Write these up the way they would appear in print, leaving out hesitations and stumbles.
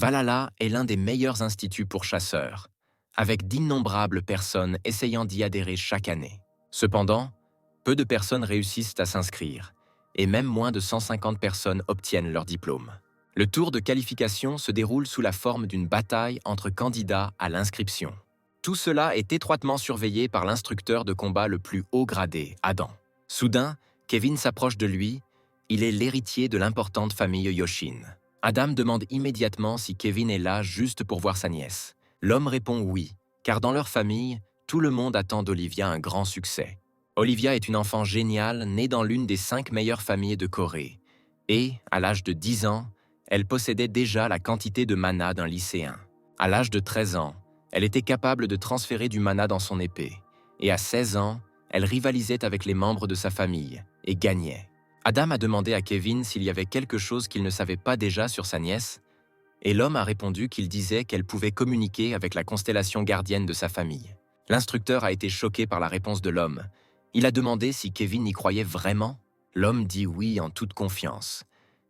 Valhalla est l'un des meilleurs instituts pour chasseurs, avec d'innombrables personnes essayant d'y adhérer chaque année. Cependant, peu de personnes réussissent à s'inscrire, et même moins de 150 personnes obtiennent leur diplôme. Le tour de qualification se déroule sous la forme d'une bataille entre candidats à l'inscription. Tout cela est étroitement surveillé par l'instructeur de combat le plus haut gradé, Adam. Soudain, Kevin s'approche de lui. Il est l'héritier de l'importante famille Yoshin. Adam demande immédiatement si Kevin est là juste pour voir sa nièce. L'homme répond oui, car dans leur famille, tout le monde attend d'Olivia un grand succès. Olivia est une enfant géniale née dans l'une des 5 meilleures familles de Corée. Et, à l'âge de 10 ans, elle possédait déjà la quantité de mana d'un lycéen. À l'âge de 13 ans, elle était capable de transférer du mana dans son épée. Et à 16 ans, elle rivalisait avec les membres de sa famille et gagnait. Adam a demandé à Kevin s'il y avait quelque chose qu'il ne savait pas déjà sur sa nièce, et l'homme a répondu qu'il disait qu'elle pouvait communiquer avec la constellation gardienne de sa famille. L'instructeur a été choqué par la réponse de l'homme. Il a demandé si Kevin y croyait vraiment. L'homme dit oui en toute confiance,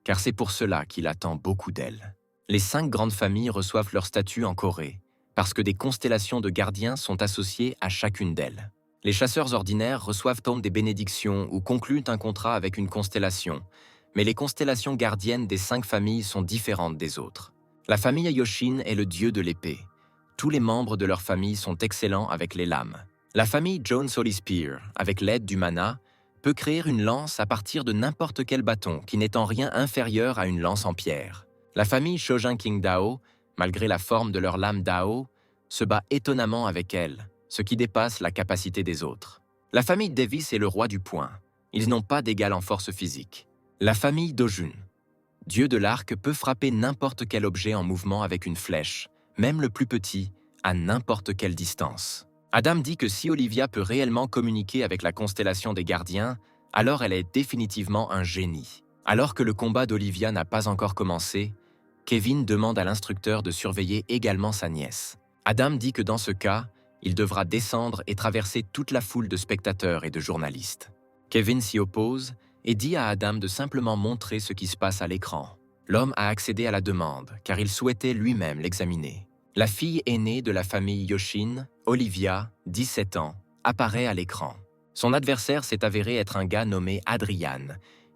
car c'est pour cela qu'il attend beaucoup d'elle. Les 5 grandes familles reçoivent leur statut en Corée, parce que des constellations de gardiens sont associées à chacune d'elles. Les chasseurs ordinaires reçoivent donc des bénédictions ou concluent un contrat avec une constellation, mais les constellations gardiennes des 5 familles sont différentes des autres. La famille Yoshin est le dieu de l'épée. Tous les membres de leur famille sont excellents avec les lames. La famille Jones Holy Spear, avec l'aide du mana, peut créer une lance à partir de n'importe quel bâton qui n'est en rien inférieur à une lance en pierre. La famille Shojin King Dao, malgré la forme de leur lame Dao, se bat étonnamment avec elle, ce qui dépasse la capacité des autres. La famille Davis est le roi du poing. Ils n'ont pas d'égal en force physique. La famille Dojun, dieu de l'arc, peut frapper n'importe quel objet en mouvement avec une flèche, même le plus petit, à n'importe quelle distance. Adam dit que si Olivia peut réellement communiquer avec la constellation des gardiens, alors elle est définitivement un génie. Alors que le combat d'Olivia n'a pas encore commencé, Kevin demande à l'instructeur de surveiller également sa nièce. Adam dit que dans ce cas, il devra descendre et traverser toute la foule de spectateurs et de journalistes. Kevin s'y oppose et dit à Adam de simplement montrer ce qui se passe à l'écran. L'homme a accédé à la demande, car il souhaitait lui-même l'examiner. La fille aînée de la famille Yoshin, Olivia, 17 ans, apparaît à l'écran. Son adversaire s'est avéré être un gars nommé Adrian.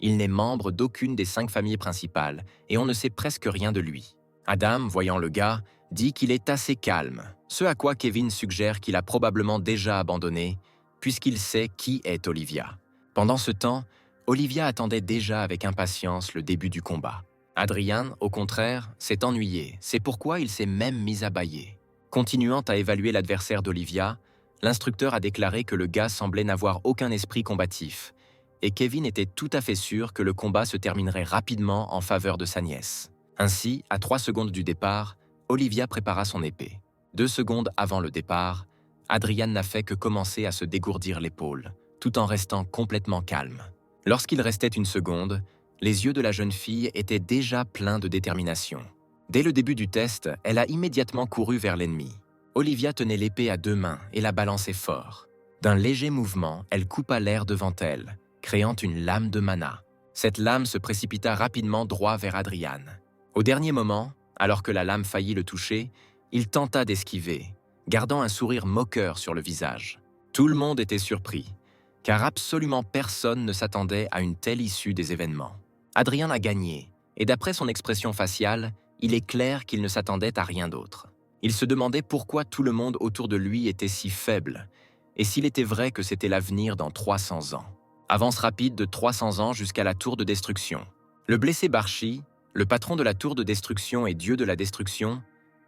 Il n'est membre d'aucune des 5 familles principales, et on ne sait presque rien de lui. Adam, voyant le gars, dit qu'il est assez calme, ce à quoi Kevin suggère qu'il a probablement déjà abandonné, puisqu'il sait qui est Olivia. Pendant ce temps, Olivia attendait déjà avec impatience le début du combat. Adrian, au contraire, s'est ennuyé, c'est pourquoi il s'est même mis à bâiller. Continuant à évaluer l'adversaire d'Olivia, l'instructeur a déclaré que le gars semblait n'avoir aucun esprit combatif, et Kevin était tout à fait sûr que le combat se terminerait rapidement en faveur de sa nièce. Ainsi, à 3 secondes du départ, Olivia prépara son épée. 2 secondes avant le départ, Adrian n'a fait que commencer à se dégourdir l'épaule, tout en restant complètement calme. Lorsqu'il restait 1 seconde, les yeux de la jeune fille étaient déjà pleins de détermination. Dès le début du test, elle a immédiatement couru vers l'ennemi. Olivia tenait l'épée à 2 mains et la balançait fort. D'un léger mouvement, elle coupa l'air devant elle, créant une lame de mana. Cette lame se précipita rapidement droit vers Adrian. Au dernier moment, alors que la lame faillit le toucher, il tenta d'esquiver, gardant un sourire moqueur sur le visage. Tout le monde était surpris, car absolument personne ne s'attendait à une telle issue des événements. Adrian a gagné, et d'après son expression faciale, il est clair qu'il ne s'attendait à rien d'autre. Il se demandait pourquoi tout le monde autour de lui était si faible, et s'il était vrai que c'était l'avenir dans 300 ans. Avance rapide de 300 ans jusqu'à la tour de destruction. Le blessé Barshi, le patron de la tour de destruction et dieu de la destruction,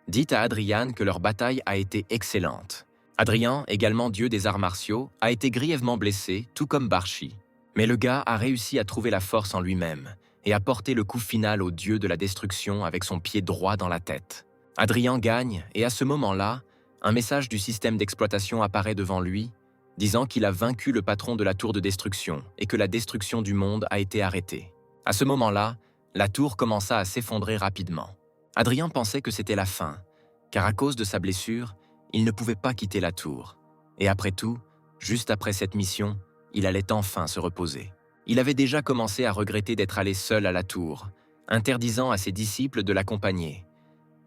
dit à Adrian que leur bataille a été excellente. Adrian, également dieu des arts martiaux, a été grièvement blessé, tout comme Barshi. Mais le gars a réussi à trouver la force en lui-même et a porté le coup final au dieu de la destruction avec son pied droit dans la tête. Adrian gagne et à ce moment-là, un message du système d'exploitation apparaît devant lui, disant qu'il a vaincu le patron de la tour de destruction et que la destruction du monde a été arrêtée. À ce moment-là, la tour commença à s'effondrer rapidement. Adrian pensait que c'était la fin, car à cause de sa blessure, il ne pouvait pas quitter la tour. Et après tout, juste après cette mission, il allait enfin se reposer. Il avait déjà commencé à regretter d'être allé seul à la tour, interdisant à ses disciples de l'accompagner.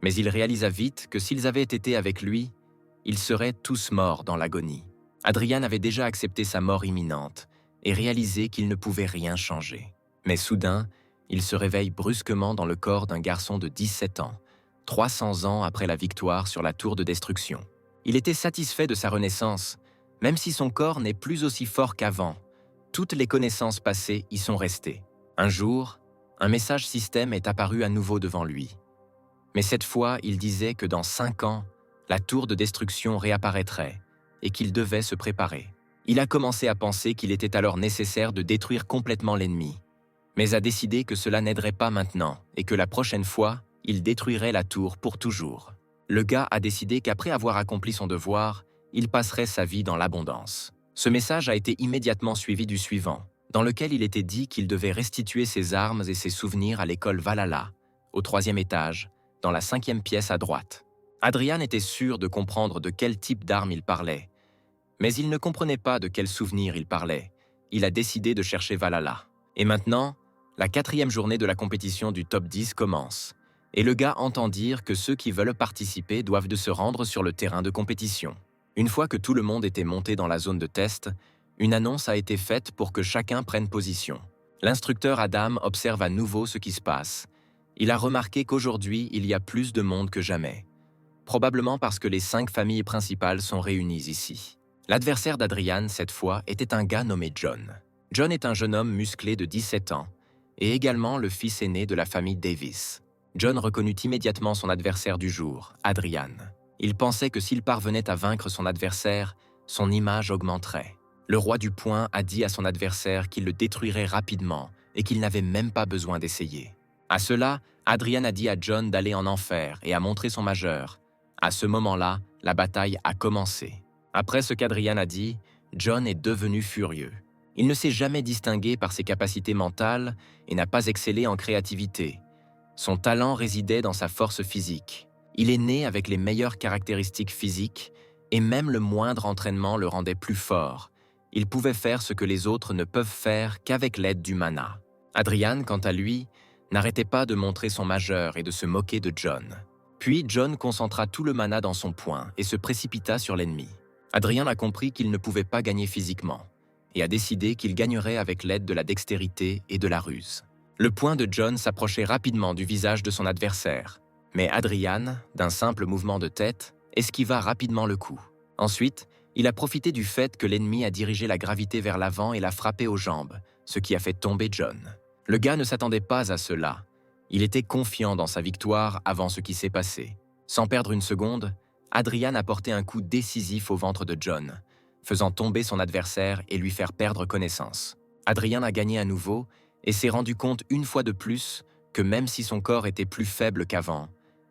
Mais il réalisa vite que s'ils avaient été avec lui, ils seraient tous morts dans l'agonie. Adrian avait déjà accepté sa mort imminente et réalisé qu'il ne pouvait rien changer. Mais soudain, il se réveille brusquement dans le corps d'un garçon de 17 ans, 300 ans après la victoire sur la tour de destruction. Il était satisfait de sa renaissance, même si son corps n'est plus aussi fort qu'avant. Toutes les connaissances passées y sont restées. Un jour, un message système est apparu à nouveau devant lui. Mais cette fois, il disait que dans 5 ans, la tour de destruction réapparaîtrait et qu'il devait se préparer. Il a commencé à penser qu'il était alors nécessaire de détruire complètement l'ennemi, mais a décidé que cela n'aiderait pas maintenant et que la prochaine fois, il détruirait la tour pour toujours. Le gars a décidé qu'après avoir accompli son devoir, il passerait sa vie dans l'abondance. Ce message a été immédiatement suivi du suivant, dans lequel il était dit qu'il devait restituer ses armes et ses souvenirs à l'école Valhalla, au 3e étage, dans la 5e pièce à droite. Adrian était sûr de comprendre de quel type d'arme il parlait, mais il ne comprenait pas de quel souvenir il parlait. Il a décidé de chercher Valhalla. Et maintenant, la 4e journée de la compétition du top 10 commence, et le gars entend dire que ceux qui veulent participer doivent de se rendre sur le terrain de compétition. Une fois que tout le monde était monté dans la zone de test, une annonce a été faite pour que chacun prenne position. L'instructeur Adam observe à nouveau ce qui se passe. Il a remarqué qu'aujourd'hui, il y a plus de monde que jamais. Probablement parce que les 5 familles principales sont réunies ici. L'adversaire d'Adrian, cette fois, était un gars nommé John. John est un jeune homme musclé de 17 ans et également le fils aîné de la famille Davis. John reconnut immédiatement son adversaire du jour, Adrian. Il pensait que s'il parvenait à vaincre son adversaire, son image augmenterait. Le roi du poing a dit à son adversaire qu'il le détruirait rapidement et qu'il n'avait même pas besoin d'essayer. À cela, Adrian a dit à John d'aller en enfer et a montré son majeur. À ce moment-là, la bataille a commencé. Après ce qu'Adrian a dit, John est devenu furieux. Il ne s'est jamais distingué par ses capacités mentales et n'a pas excellé en créativité. Son talent résidait dans sa force physique. Il est né avec les meilleures caractéristiques physiques et même le moindre entraînement le rendait plus fort. Il pouvait faire ce que les autres ne peuvent faire qu'avec l'aide du mana. Adrian, quant à lui, n'arrêtait pas de montrer son majeur et de se moquer de John. Puis John concentra tout le mana dans son poing et se précipita sur l'ennemi. Adrian a compris qu'il ne pouvait pas gagner physiquement et a décidé qu'il gagnerait avec l'aide de la dextérité et de la ruse. Le poing de John s'approchait rapidement du visage de son adversaire, mais Adrian, d'un simple mouvement de tête, esquiva rapidement le coup. Ensuite, il a profité du fait que l'ennemi a dirigé la gravité vers l'avant et l'a frappé aux jambes, ce qui a fait tomber John. Le gars ne s'attendait pas à cela. Il était confiant dans sa victoire avant ce qui s'est passé. Sans perdre une seconde, Adrian a porté un coup décisif au ventre de John, faisant tomber son adversaire et lui faire perdre connaissance. Adrian a gagné à nouveau et s'est rendu compte une fois de plus que même si son corps était plus faible qu'avant,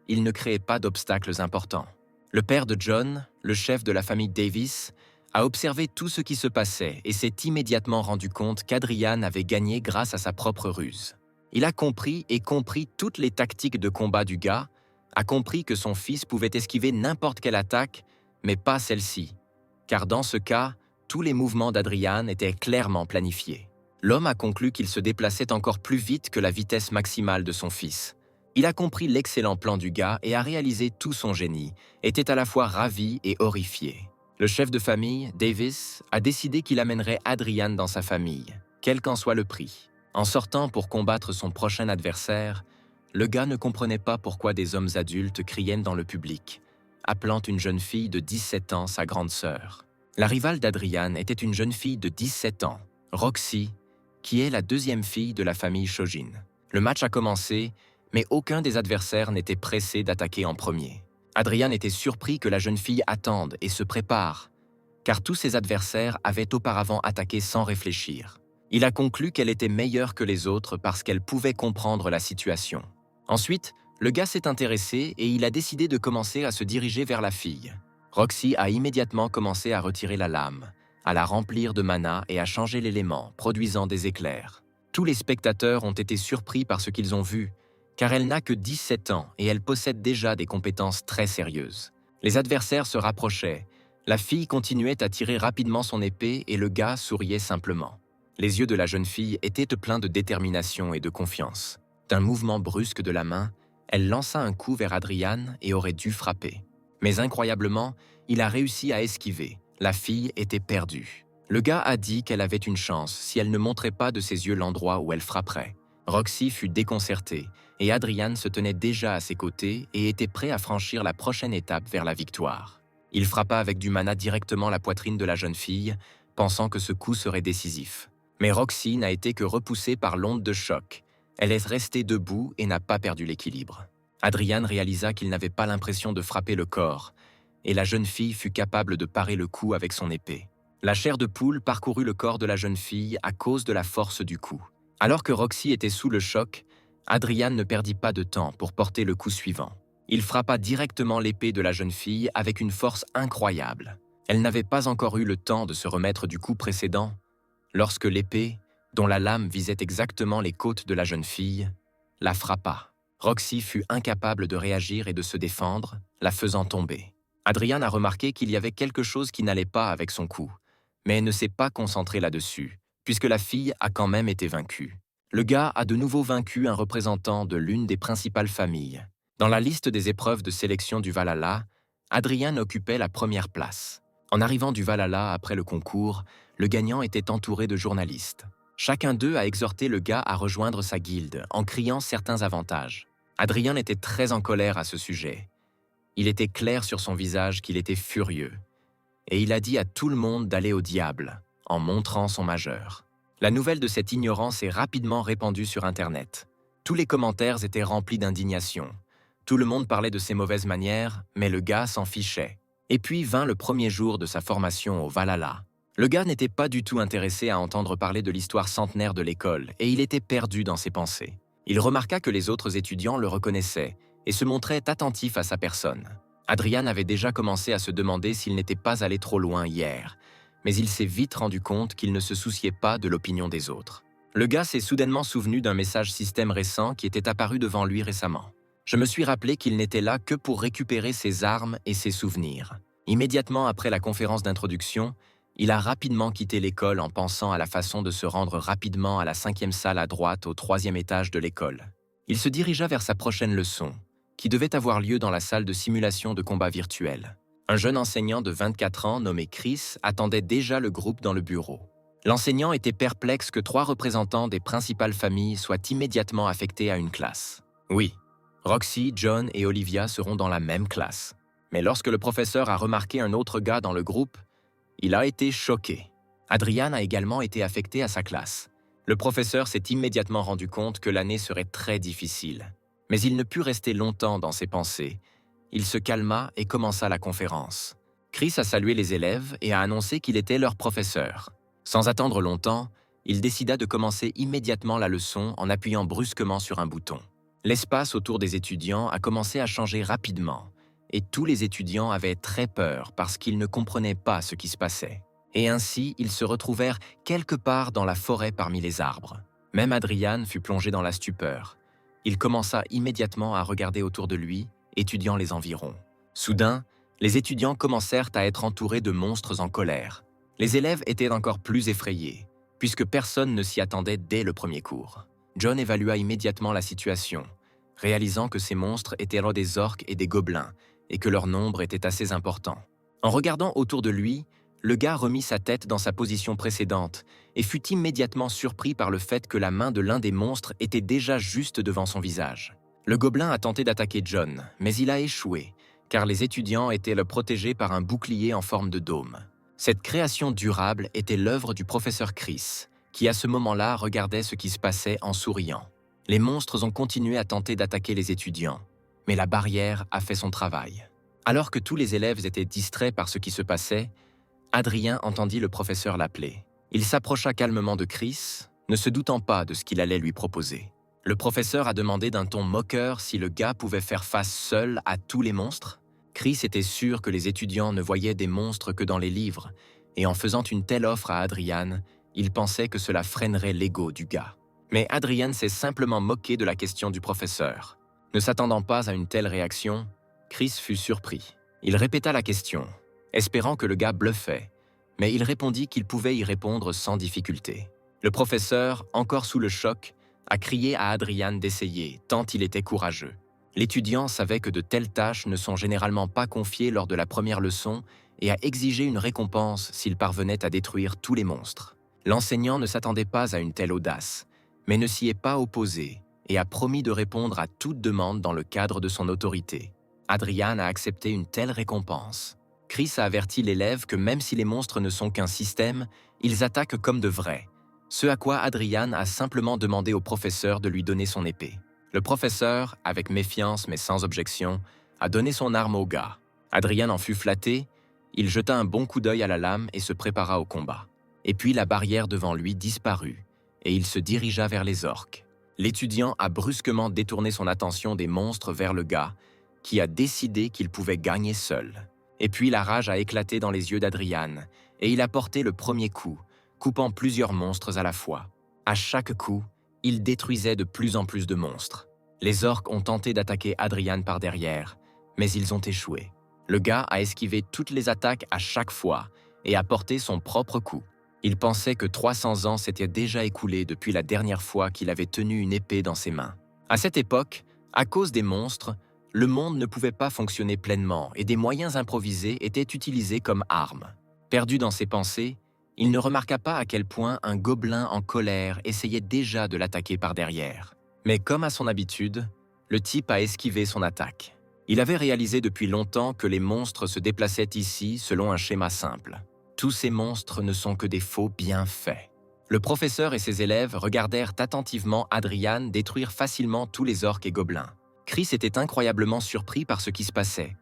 il ne créait pas d'obstacles importants. Le père de John, le chef de la famille Davis, a observé tout ce qui se passait et s'est immédiatement rendu compte qu'Adrian avait gagné grâce à sa propre ruse. Il a compris toutes les tactiques de combat du gars, a compris que son fils pouvait esquiver n'importe quelle attaque, mais pas celle-ci, car dans ce cas, tous les mouvements d'Adrian étaient clairement planifiés. L'homme a conclu qu'il se déplaçait encore plus vite que la vitesse maximale de son fils. Il a compris l'excellent plan du gars et a réalisé tout son génie, était à la fois ravi et horrifié. Le chef de famille, Davis, a décidé qu'il amènerait Adrian dans sa famille, quel qu'en soit le prix. En sortant pour combattre son prochain adversaire, le gars ne comprenait pas pourquoi des hommes adultes criaient dans le public, appelant une jeune fille de 17 ans sa grande sœur. La rivale d'Adrian était une jeune fille de 17 ans, Roxy, qui est la 2e fille de la famille Shojin. Le match a commencé, mais aucun des adversaires n'était pressé d'attaquer en premier. Adrian était surpris que la jeune fille attende et se prépare, car tous ses adversaires avaient auparavant attaqué sans réfléchir. Il a conclu qu'elle était meilleure que les autres parce qu'elle pouvait comprendre la situation. Ensuite, le gars s'est intéressé et il a décidé de commencer à se diriger vers la fille. Roxy a immédiatement commencé à retirer la lame, à la remplir de mana et à changer l'élément, produisant des éclairs. Tous les spectateurs ont été surpris par ce qu'ils ont vu, car elle n'a que 17 ans et elle possède déjà des compétences très sérieuses. Les adversaires se rapprochaient, la fille continuait à tirer rapidement son épée et le gars souriait simplement. Les yeux de la jeune fille étaient pleins de détermination et de confiance. D'un mouvement brusque de la main, Elle lança un coup vers Adrian et aurait dû frapper. Mais incroyablement, il a réussi à esquiver. La fille était perdue. Le gars a dit qu'elle avait une chance si elle ne montrait pas de ses yeux l'endroit où elle frapperait. Roxy fut déconcertée et Adrian se tenait déjà à ses côtés et était prêt à franchir la prochaine étape vers la victoire. Il frappa avec du mana directement la poitrine de la jeune fille, pensant que ce coup serait décisif. Mais Roxy n'a été que repoussée par l'onde de choc. Elle est restée debout et n'a pas perdu l'équilibre. Adrian réalisa qu'il n'avait pas l'impression de frapper le corps, et la jeune fille fut capable de parer le coup avec son épée. La chair de poule parcourut le corps de la jeune fille à cause de la force du coup. Alors que Roxy était sous le choc, Adrian ne perdit pas de temps pour porter le coup suivant. Il frappa directement l'épée de la jeune fille avec une force incroyable. Elle n'avait pas encore eu le temps de se remettre du coup précédent, lorsque l'épée, dont la lame visait exactement les côtes de la jeune fille, la frappa. Roxy fut incapable de réagir et de se défendre, la faisant tomber. Adrian a remarqué qu'il y avait quelque chose qui n'allait pas avec son coup, mais ne s'est pas concentré là-dessus, puisque la fille a quand même été vaincue. Le gars a de nouveau vaincu un représentant de l'une des principales familles. Dans la liste des épreuves de sélection du Valhalla, Adrian occupait la première place. En arrivant du Valhalla après le concours, le gagnant était entouré de journalistes. Chacun d'eux a exhorté le gars à rejoindre sa guilde en criant certains avantages. Adrian était très en colère à ce sujet. Il était clair sur son visage qu'il était furieux. Et il a dit à tout le monde d'aller au diable, en montrant son majeur. La nouvelle de cette ignorance est rapidement répandue sur Internet. Tous les commentaires étaient remplis d'indignation. Tout le monde parlait de ses mauvaises manières, mais le gars s'en fichait. Et puis vint le premier jour de sa formation au Valhalla. Le gars n'était pas du tout intéressé à entendre parler de l'histoire centenaire de l'école, et il était perdu dans ses pensées. Il remarqua que les autres étudiants le reconnaissaient et se montraient attentifs à sa personne. Adrian avait déjà commencé à se demander s'il n'était pas allé trop loin hier, mais il s'est vite rendu compte qu'il ne se souciait pas de l'opinion des autres. Le gars s'est soudainement souvenu d'un message système récent qui était apparu devant lui récemment. Je me suis rappelé qu'il n'était là que pour récupérer ses armes et ses souvenirs. Immédiatement après la conférence d'introduction, il a rapidement quitté l'école en pensant à la façon de se rendre rapidement à la 5e salle à droite au 3e étage de l'école. Il se dirigea vers sa prochaine leçon, qui devait avoir lieu dans la salle de simulation de combat virtuel. Un jeune enseignant de 24 ans nommé Chris attendait déjà le groupe dans le bureau. L'enseignant était perplexe que 3 représentants des principales familles soient immédiatement affectés à une classe. Oui, Roxy, John et Olivia seront dans la même classe. Mais lorsque le professeur a remarqué un autre gars dans le groupe, il a été choqué. Adrian a également été affecté à sa classe. Le professeur s'est immédiatement rendu compte que l'année serait très difficile. Mais il ne put rester longtemps dans ses pensées. Il se calma et commença la conférence. Chris a salué les élèves et a annoncé qu'il était leur professeur. Sans attendre longtemps, il décida de commencer immédiatement la leçon en appuyant brusquement sur un bouton. L'espace autour des étudiants a commencé à changer rapidement, et tous les étudiants avaient très peur parce qu'ils ne comprenaient pas ce qui se passait. Et ainsi, ils se retrouvèrent quelque part dans la forêt parmi les arbres. Même Adrian fut plongé dans la stupeur. Il commença immédiatement à regarder autour de lui, étudiant les environs. Soudain, les étudiants commencèrent à être entourés de monstres en colère. Les élèves étaient encore plus effrayés, puisque personne ne s'y attendait dès le premier cours. John évalua immédiatement la situation, réalisant que ces monstres étaient là des orques et des gobelins, et que leur nombre était assez important. En regardant autour de lui, le gars remit sa tête dans sa position précédente et fut immédiatement surpris par le fait que la main de l'un des monstres était déjà juste devant son visage. Le gobelin a tenté d'attaquer John, mais il a échoué, car les étudiants étaient le protégés par un bouclier en forme de dôme. Cette création durable était l'œuvre du professeur Chris, qui à ce moment-là regardait ce qui se passait en souriant. Les monstres ont continué à tenter d'attaquer les étudiants, mais la barrière a fait son travail. Alors que tous les élèves étaient distraits par ce qui se passait, Adrien entendit le professeur l'appeler. Il s'approcha calmement de Chris, ne se doutant pas de ce qu'il allait lui proposer. Le professeur a demandé d'un ton moqueur si le gars pouvait faire face seul à tous les monstres. Chris était sûr que les étudiants ne voyaient des monstres que dans les livres, et en faisant une telle offre à Adrian, il pensait que cela freinerait l'ego du gars. Mais Adrian s'est simplement moqué de la question du professeur. Ne s'attendant pas à une telle réaction, Chris fut surpris. Il répéta la question, espérant que le gars bluffait, mais il répondit qu'il pouvait y répondre sans difficulté. Le professeur, encore sous le choc, a crié à Adrian d'essayer, tant il était courageux. L'étudiant savait que de telles tâches ne sont généralement pas confiées lors de la première leçon et a exigé une récompense s'il parvenait à détruire tous les monstres. L'enseignant ne s'attendait pas à une telle audace, mais ne s'y est pas opposé et a promis de répondre à toute demande dans le cadre de son autorité. Adrian a accepté une telle récompense. Chris a averti l'élève que même si les monstres ne sont qu'un système, ils attaquent comme de vrais, ce à quoi Adrian a simplement demandé au professeur de lui donner son épée. Le professeur, avec méfiance mais sans objection, a donné son arme au gars. Adrian en fut flatté, il jeta un bon coup d'œil à la lame et se prépara au combat. Et puis la barrière devant lui disparut, et il se dirigea vers les orques. L'étudiant a brusquement détourné son attention des monstres vers le gars, qui a décidé qu'il pouvait gagner seul. Et puis la rage a éclaté dans les yeux d'Adrian, et il a porté le premier coup, coupant plusieurs monstres à la fois. À chaque coup, il détruisait de plus en plus de monstres. Les orques ont tenté d'attaquer Adrian par derrière, mais ils ont échoué. Le gars a esquivé toutes les attaques à chaque fois et a porté son propre coup. Il pensait que 300 ans s'étaient déjà écoulés depuis la dernière fois qu'il avait tenu une épée dans ses mains. À cette époque, à cause des monstres, le monde ne pouvait pas fonctionner pleinement et des moyens improvisés étaient utilisés comme armes. Perdu dans ses pensées, il ne remarqua pas à quel point un gobelin en colère essayait déjà de l'attaquer par derrière. Mais comme à son habitude, le type a esquivé son attaque. Il avait réalisé depuis longtemps que les monstres se déplaçaient ici selon un schéma simple. Tous ces monstres ne sont que des faux bien faits. Le professeur et ses élèves regardèrent attentivement Adrian détruire facilement tous les orques et gobelins. Chris était incroyablement surpris par ce qui se passait,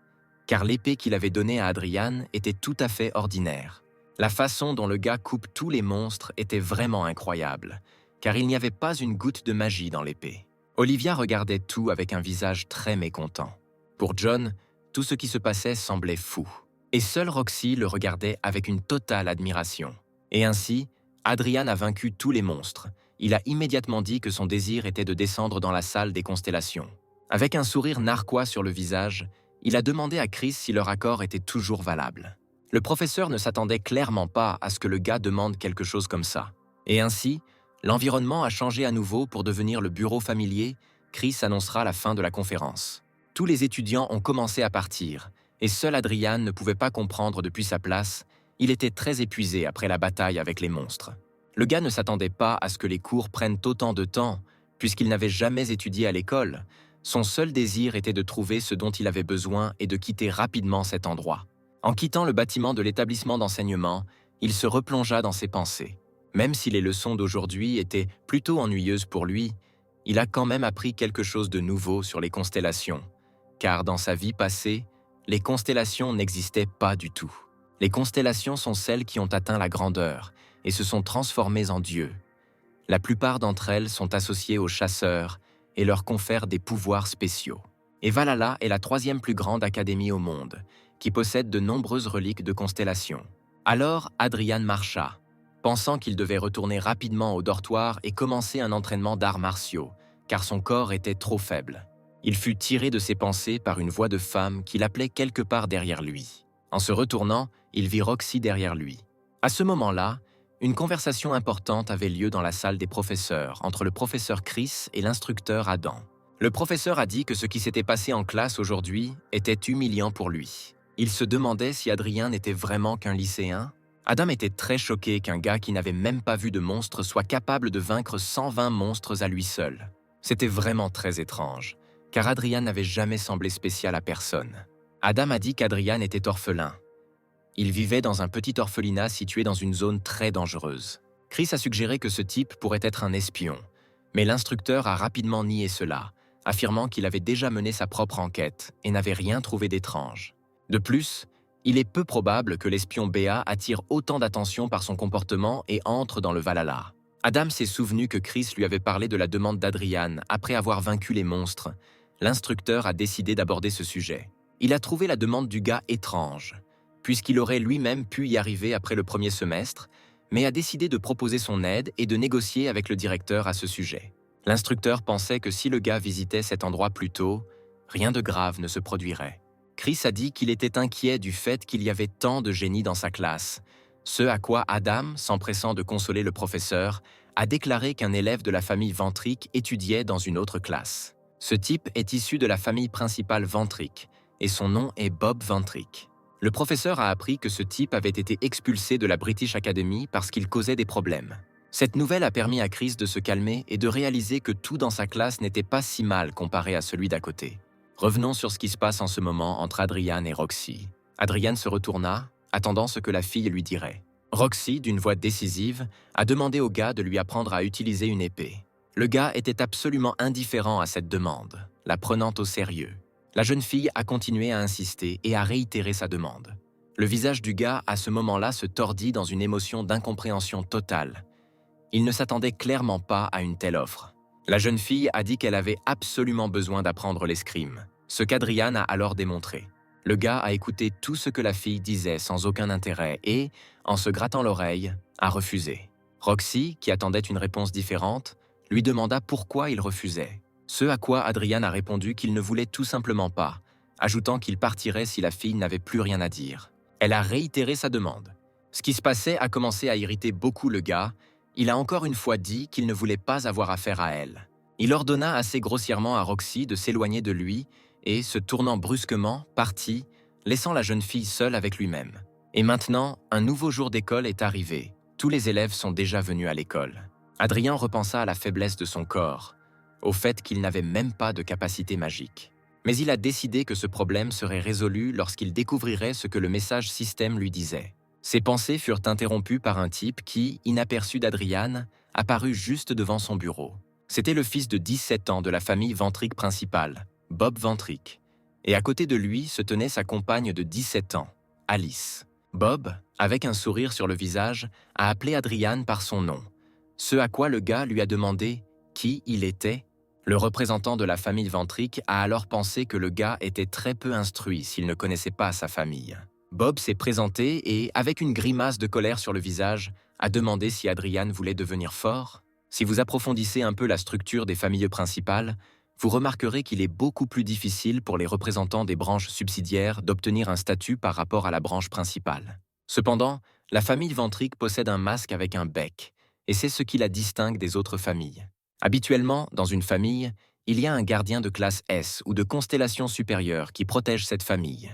car l'épée qu'il avait donnée à Adrian était tout à fait ordinaire. La façon dont le gars coupe tous les monstres était vraiment incroyable, car il n'y avait pas une goutte de magie dans l'épée. Olivia regardait tout avec un visage très mécontent. Pour John, tout ce qui se passait semblait fou. Et seule Roxy le regardait avec une totale admiration. Et ainsi, Adrian a vaincu tous les monstres. Il a immédiatement dit que son désir était de descendre dans la salle des constellations. Avec un sourire narquois sur le visage, il a demandé à Chris si leur accord était toujours valable. Le professeur ne s'attendait clairement pas à ce que le gars demande quelque chose comme ça. Et ainsi, l'environnement a changé à nouveau pour devenir le bureau familier. Chris annoncera la fin de la conférence. Tous les étudiants ont commencé à partir, et seul Adrian ne pouvait pas comprendre depuis sa place. Il était très épuisé après la bataille avec les monstres. Le gars ne s'attendait pas à ce que les cours prennent autant de temps, puisqu'il n'avait jamais étudié à l'école. Son seul désir était de trouver ce dont il avait besoin et de quitter rapidement cet endroit. En quittant le bâtiment de l'établissement d'enseignement, il se replongea dans ses pensées. Même si les leçons d'aujourd'hui étaient plutôt ennuyeuses pour lui, il a quand même appris quelque chose de nouveau sur les constellations, car dans sa vie passée, les constellations n'existaient pas du tout. Les constellations sont celles qui ont atteint la grandeur et se sont transformées en dieux. La plupart d'entre elles sont associées aux chasseurs et leur confèrent des pouvoirs spéciaux. Et Valhalla est la 3e plus grande académie au monde, qui possède de nombreuses reliques de constellations. Alors Adrian marcha, pensant qu'il devait retourner rapidement au dortoir et commencer un entraînement d'arts martiaux, car son corps était trop faible. Il fut tiré de ses pensées par une voix de femme qui l'appelait quelque part derrière lui. En se retournant, il vit Roxy derrière lui. À ce moment-là, une conversation importante avait lieu dans la salle des professeurs entre le professeur Chris et l'instructeur Adam. Le professeur a dit que ce qui s'était passé en classe aujourd'hui était humiliant pour lui. Il se demandait si Adrien n'était vraiment qu'un lycéen. Adam était très choqué qu'un gars qui n'avait même pas vu de monstres soit capable de vaincre 120 monstres à lui seul. C'était vraiment très étrange, car Adrien n'avait jamais semblé spécial à personne. Adam a dit qu'Adrien était orphelin. Il vivait dans un petit orphelinat situé dans une zone très dangereuse. Chris a suggéré que ce type pourrait être un espion, mais l'instructeur a rapidement nié cela, affirmant qu'il avait déjà mené sa propre enquête et n'avait rien trouvé d'étrange. De plus, il est peu probable que l'espion Béa attire autant d'attention par son comportement et entre dans le Valhalla. Adam s'est souvenu que Chris lui avait parlé de la demande d'Adrian après avoir vaincu les monstres. L'instructeur a décidé d'aborder ce sujet. Il a trouvé la demande du gars étrange, puisqu'il aurait lui-même pu y arriver après le premier semestre, mais a décidé de proposer son aide et de négocier avec le directeur à ce sujet. L'instructeur pensait que si le gars visitait cet endroit plus tôt, rien de grave ne se produirait. Chris a dit qu'il était inquiet du fait qu'il y avait tant de génies dans sa classe, ce à quoi Adam, s'empressant de consoler le professeur, a déclaré qu'un élève de la famille Ventrique étudiait dans une autre classe. Ce type est issu de la famille principale Ventrick, et son nom est Bob Ventrick. Le professeur a appris que ce type avait été expulsé de la British Academy parce qu'il causait des problèmes. Cette nouvelle a permis à Chris de se calmer et de réaliser que tout dans sa classe n'était pas si mal comparé à celui d'à côté. Revenons sur ce qui se passe en ce moment entre Adrian et Roxy. Adrian se retourna, attendant ce que la fille lui dirait. Roxy, d'une voix décisive, a demandé au gars de lui apprendre à utiliser une épée. Le gars était absolument indifférent à cette demande, la prenant au sérieux. La jeune fille a continué à insister et à réitérer sa demande. Le visage du gars, à ce moment-là, se tordit dans une émotion d'incompréhension totale. Il ne s'attendait clairement pas à une telle offre. La jeune fille a dit qu'elle avait absolument besoin d'apprendre l'escrime, ce qu'Adrian a alors démontré. Le gars a écouté tout ce que la fille disait sans aucun intérêt et, en se grattant l'oreille, a refusé. Roxy, qui attendait une réponse différente, lui demanda pourquoi il refusait. Ce à quoi Adrian a répondu qu'il ne voulait tout simplement pas, ajoutant qu'il partirait si la fille n'avait plus rien à dire. Elle a réitéré sa demande. Ce qui se passait a commencé à irriter beaucoup le gars. Il a encore une fois dit qu'il ne voulait pas avoir affaire à elle. Il ordonna assez grossièrement à Roxy de s'éloigner de lui et, se tournant brusquement, partit, laissant la jeune fille seule avec lui-même. Et maintenant, un nouveau jour d'école est arrivé. Tous les élèves sont déjà venus à l'école. Adrien repensa à la faiblesse de son corps, au fait qu'il n'avait même pas de capacité magique. Mais il a décidé que ce problème serait résolu lorsqu'il découvrirait ce que le message système lui disait. Ses pensées furent interrompues par un type qui, inaperçu d'Adrian, apparut juste devant son bureau. C'était le fils de 17 ans de la famille Ventrick principale, Bob Ventrick. Et à côté de lui se tenait sa compagne de 17 ans, Alice. Bob, avec un sourire sur le visage, a appelé Adrian par son nom. Ce à quoi le gars lui a demandé qui il était. Le représentant de la famille Ventrick a alors pensé que le gars était très peu instruit s'il ne connaissait pas sa famille. Bob s'est présenté et, avec une grimace de colère sur le visage, a demandé si Adrian voulait devenir fort. Si vous approfondissez un peu la structure des familles principales, vous remarquerez qu'il est beaucoup plus difficile pour les représentants des branches subsidiaires d'obtenir un statut par rapport à la branche principale. Cependant, la famille Ventrick possède un masque avec un bec, et c'est ce qui la distingue des autres familles. Habituellement, dans une famille, il y a un gardien de classe S ou de constellation supérieure qui protège cette famille.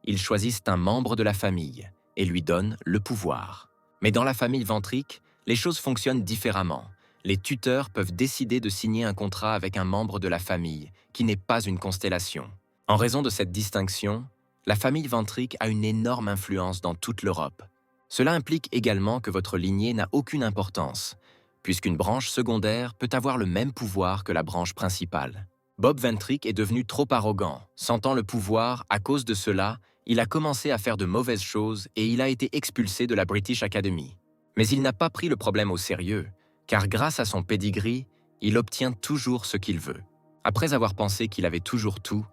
Ils choisissent un membre de la famille et lui donnent le pouvoir. Mais dans la famille Ventrick, les choses fonctionnent différemment. Les tuteurs peuvent décider de signer un contrat avec un membre de la famille qui n'est pas une constellation. En raison de cette distinction, la famille Ventrick a une énorme influence dans toute l'Europe. Cela implique également que votre lignée n'a aucune importance, puisqu'une branche secondaire peut avoir le même pouvoir que la branche principale. Bob Ventrick est devenu trop arrogant. Sentant le pouvoir, à cause de cela, il a commencé à faire de mauvaises choses et il a été expulsé de la British Academy. Mais il n'a pas pris le problème au sérieux, car grâce à son pedigree, il obtient toujours ce qu'il veut. Après avoir pensé qu'il avait toujours tout,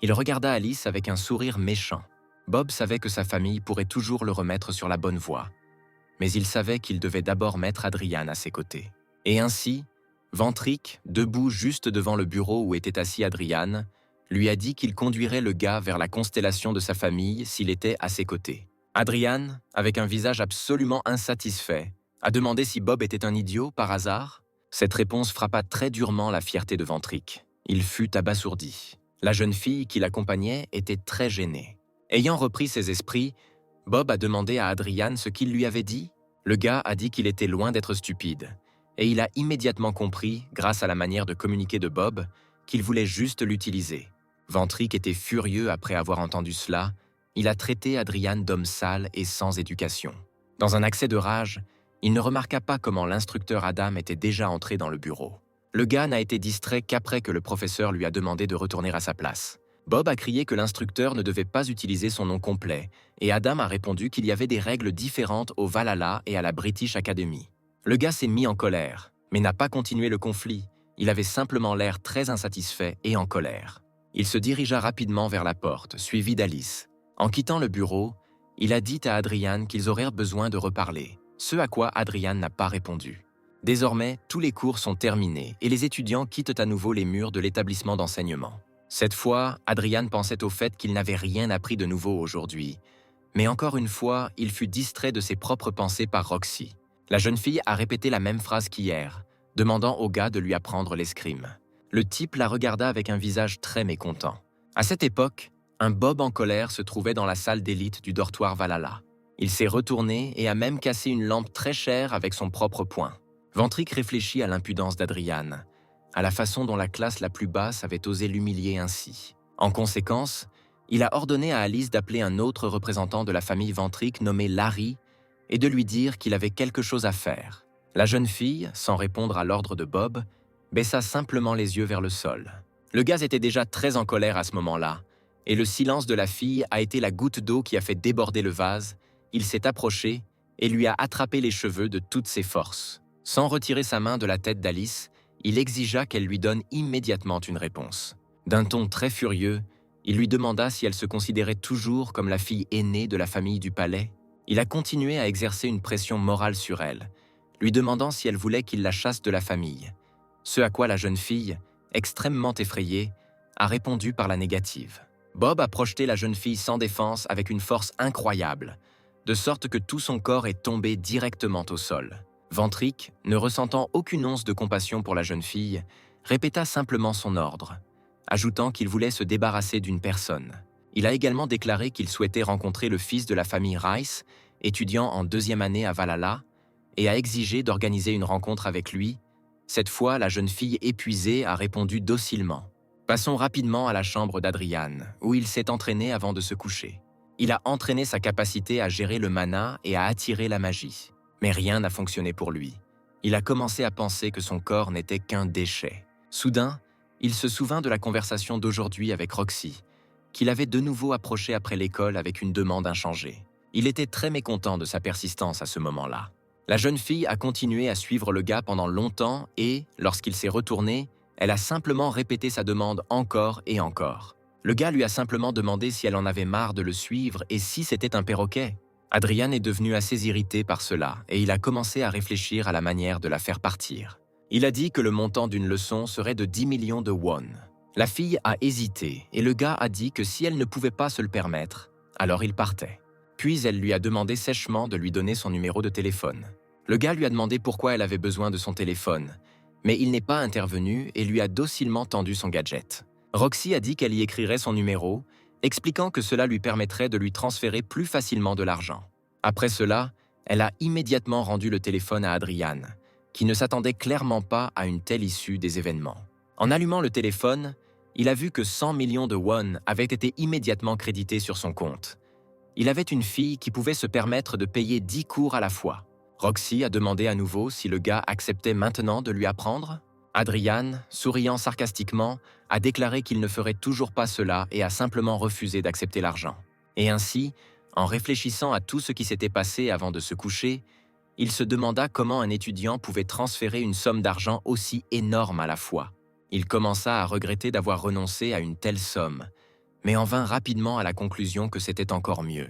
il regarda Alice avec un sourire méchant. Bob savait que sa famille pourrait toujours le remettre sur la bonne voie, mais il savait qu'il devait d'abord mettre Adrian à ses côtés. Et ainsi, Ventrick, debout juste devant le bureau où était assis Adrian, lui a dit qu'il conduirait le gars vers la constellation de sa famille s'il était à ses côtés. Adrian, avec un visage absolument insatisfait, a demandé si Bob était un idiot par hasard. Cette réponse frappa très durement la fierté de Ventrick. Il fut abasourdi. La jeune fille qui l'accompagnait était très gênée. Ayant repris ses esprits, Bob a demandé à Adrian ce qu'il lui avait dit. Le gars a dit qu'il était loin d'être stupide, et il a immédiatement compris, grâce à la manière de communiquer de Bob, qu'il voulait juste l'utiliser. Ventrick était furieux après avoir entendu cela. Il a traité Adrian d'homme sale et sans éducation. Dans un accès de rage, il ne remarqua pas comment l'instructeur Adam était déjà entré dans le bureau. Le gars n'a été distrait qu'après que le professeur lui a demandé de retourner à sa place. Bob a crié que l'instructeur ne devait pas utiliser son nom complet, et Adam a répondu qu'il y avait des règles différentes au Valhalla et à la British Academy. Le gars s'est mis en colère, mais n'a pas continué le conflit. Il avait simplement l'air très insatisfait et en colère. Il se dirigea rapidement vers la porte, suivi d'Alice. En quittant le bureau, il a dit à Adrian qu'ils auraient besoin de reparler, ce à quoi Adrian n'a pas répondu. Désormais, tous les cours sont terminés et les étudiants quittent à nouveau les murs de l'établissement d'enseignement. Cette fois, Adrian pensait au fait qu'il n'avait rien appris de nouveau aujourd'hui. Mais encore une fois, il fut distrait de ses propres pensées par Roxy. La jeune fille a répété la même phrase qu'hier, demandant au gars de lui apprendre l'escrime. Le type la regarda avec un visage très mécontent. À cette époque, un Bob en colère se trouvait dans la salle d'élite du dortoir Valhalla. Il s'est retourné et a même cassé une lampe très chère avec son propre poing. Ventric réfléchit à l'impudence d'Adrian, à la façon dont la classe la plus basse avait osé l'humilier ainsi. En conséquence, il a ordonné à Alice d'appeler un autre représentant de la famille Ventric nommé Larry et de lui dire qu'il avait quelque chose à faire. La jeune fille, sans répondre à l'ordre de Bob, baissa simplement les yeux vers le sol. Le gaz était déjà très en colère à ce moment-là, et le silence de la fille a été la goutte d'eau qui a fait déborder le vase. Il s'est approché et lui a attrapé les cheveux de toutes ses forces. Sans retirer sa main de la tête d'Alice, il exigea qu'elle lui donne immédiatement une réponse. D'un ton très furieux, il lui demanda si elle se considérait toujours comme la fille aînée de la famille du palais. Il a continué à exercer une pression morale sur elle, lui demandant si elle voulait qu'il la chasse de la famille. Ce à quoi la jeune fille, extrêmement effrayée, a répondu par la négative. Bob a projeté la jeune fille sans défense avec une force incroyable, de sorte que tout son corps est tombé directement au sol. Ventric, ne ressentant aucune once de compassion pour la jeune fille, répéta simplement son ordre, ajoutant qu'il voulait se débarrasser d'une personne. Il a également déclaré qu'il souhaitait rencontrer le fils de la famille Rice, étudiant en 2e année à Valhalla, et a exigé d'organiser une rencontre avec lui. Cette fois, la jeune fille épuisée a répondu docilement. Passons rapidement à la chambre d'Adrian, où il s'est entraîné avant de se coucher. Il a entraîné sa capacité à gérer le mana et à attirer la magie. Mais rien n'a fonctionné pour lui. Il a commencé à penser que son corps n'était qu'un déchet. Soudain, il se souvint de la conversation d'aujourd'hui avec Roxy, qu'il avait de nouveau approché après l'école avec une demande inchangée. Il était très mécontent de sa persistance à ce moment-là. La jeune fille a continué à suivre le gars pendant longtemps et, lorsqu'il s'est retourné, elle a simplement répété sa demande encore et encore. Le gars lui a simplement demandé si elle en avait marre de le suivre et si c'était un perroquet. Adrian est devenu assez irrité par cela et il a commencé à réfléchir à la manière de la faire partir. Il a dit que le montant d'une leçon serait de 10 millions de won. La fille a hésité et le gars a dit que si elle ne pouvait pas se le permettre, alors il partait. Puis elle lui a demandé sèchement de lui donner son numéro de téléphone. Le gars lui a demandé pourquoi elle avait besoin de son téléphone, mais il n'est pas intervenu et lui a docilement tendu son gadget. Roxy a dit qu'elle y écrirait son numéro, expliquant que cela lui permettrait de lui transférer plus facilement de l'argent. Après cela, elle a immédiatement rendu le téléphone à Adrian, qui ne s'attendait clairement pas à une telle issue des événements. En allumant le téléphone, il a vu que 100 millions de won avaient été immédiatement crédités sur son compte. Il avait une fille qui pouvait se permettre de payer 10 cours à la fois. Roxy a demandé à nouveau si le gars acceptait maintenant de lui apprendre. Adrian, souriant sarcastiquement, a déclaré qu'il ne ferait toujours pas cela et a simplement refusé d'accepter l'argent. Et ainsi, en réfléchissant à tout ce qui s'était passé avant de se coucher, il se demanda comment un étudiant pouvait transférer une somme d'argent aussi énorme à la fois. Il commença à regretter d'avoir renoncé à une telle somme, mais en vint rapidement à la conclusion que c'était encore mieux,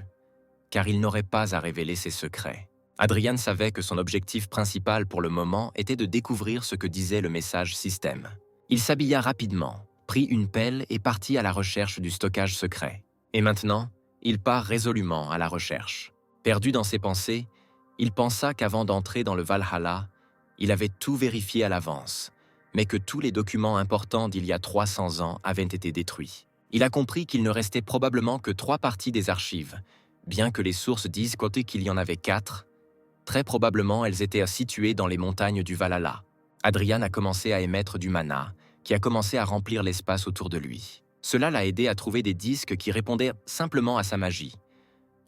car il n'aurait pas à révéler ses secrets. Adrian savait que son objectif principal pour le moment était de découvrir ce que disait le message système. Il s'habilla rapidement, prit une pelle et partit à la recherche du stockage secret. Et maintenant, il part résolument à la recherche. Perdu dans ses pensées, il pensa qu'avant d'entrer dans le Valhalla, il avait tout vérifié à l'avance, mais que tous les documents importants d'il y a 300 ans avaient été détruits. Il a compris qu'il ne restait probablement que 3 parties des archives, bien que les sources disent qu'il y en avait 4. Très probablement, elles étaient situées dans les montagnes du Valhalla. Adrian a commencé à émettre du mana, qui a commencé à remplir l'espace autour de lui. Cela l'a aidé à trouver des disques qui répondaient simplement à sa magie.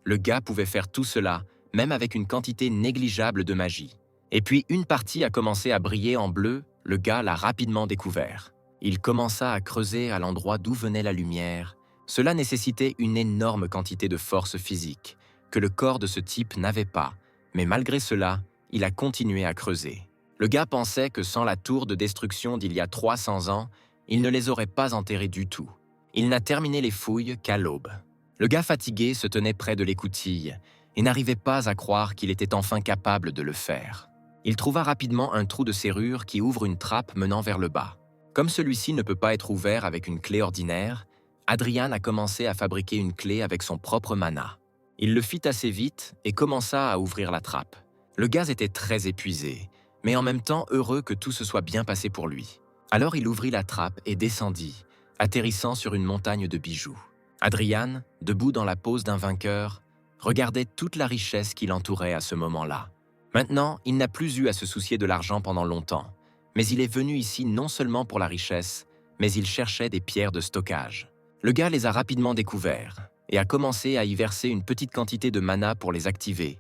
Le gars pouvait faire tout cela, même avec une quantité négligeable de magie. Et puis une partie a commencé à briller en bleu, le gars l'a rapidement découvert. Il commença à creuser à l'endroit d'où venait la lumière. Cela nécessitait une énorme quantité de force physique, que le corps de ce type n'avait pas. Mais malgré cela, il a continué à creuser. Le gars pensait que sans la tour de destruction d'il y a 300 ans, il ne les aurait pas enterrés du tout. Il n'a terminé les fouilles qu'à l'aube. Le gars fatigué se tenait près de l'écoutille et n'arrivait pas à croire qu'il était enfin capable de le faire. Il trouva rapidement un trou de serrure qui ouvre une trappe menant vers le bas. Comme celui-ci ne peut pas être ouvert avec une clé ordinaire, Adrian a commencé à fabriquer une clé avec son propre mana. Il le fit assez vite et commença à ouvrir la trappe. Le gars était très épuisé, mais en même temps heureux que tout se soit bien passé pour lui. Alors il ouvrit la trappe et descendit, atterrissant sur une montagne de bijoux. Adrian, debout dans la pose d'un vainqueur, regardait toute la richesse qui l'entourait à ce moment-là. Maintenant, il n'a plus eu à se soucier de l'argent pendant longtemps, mais il est venu ici non seulement pour la richesse, mais il cherchait des pierres de stockage. Le gars les a rapidement découvertes et a commencé à y verser une petite quantité de mana pour les activer.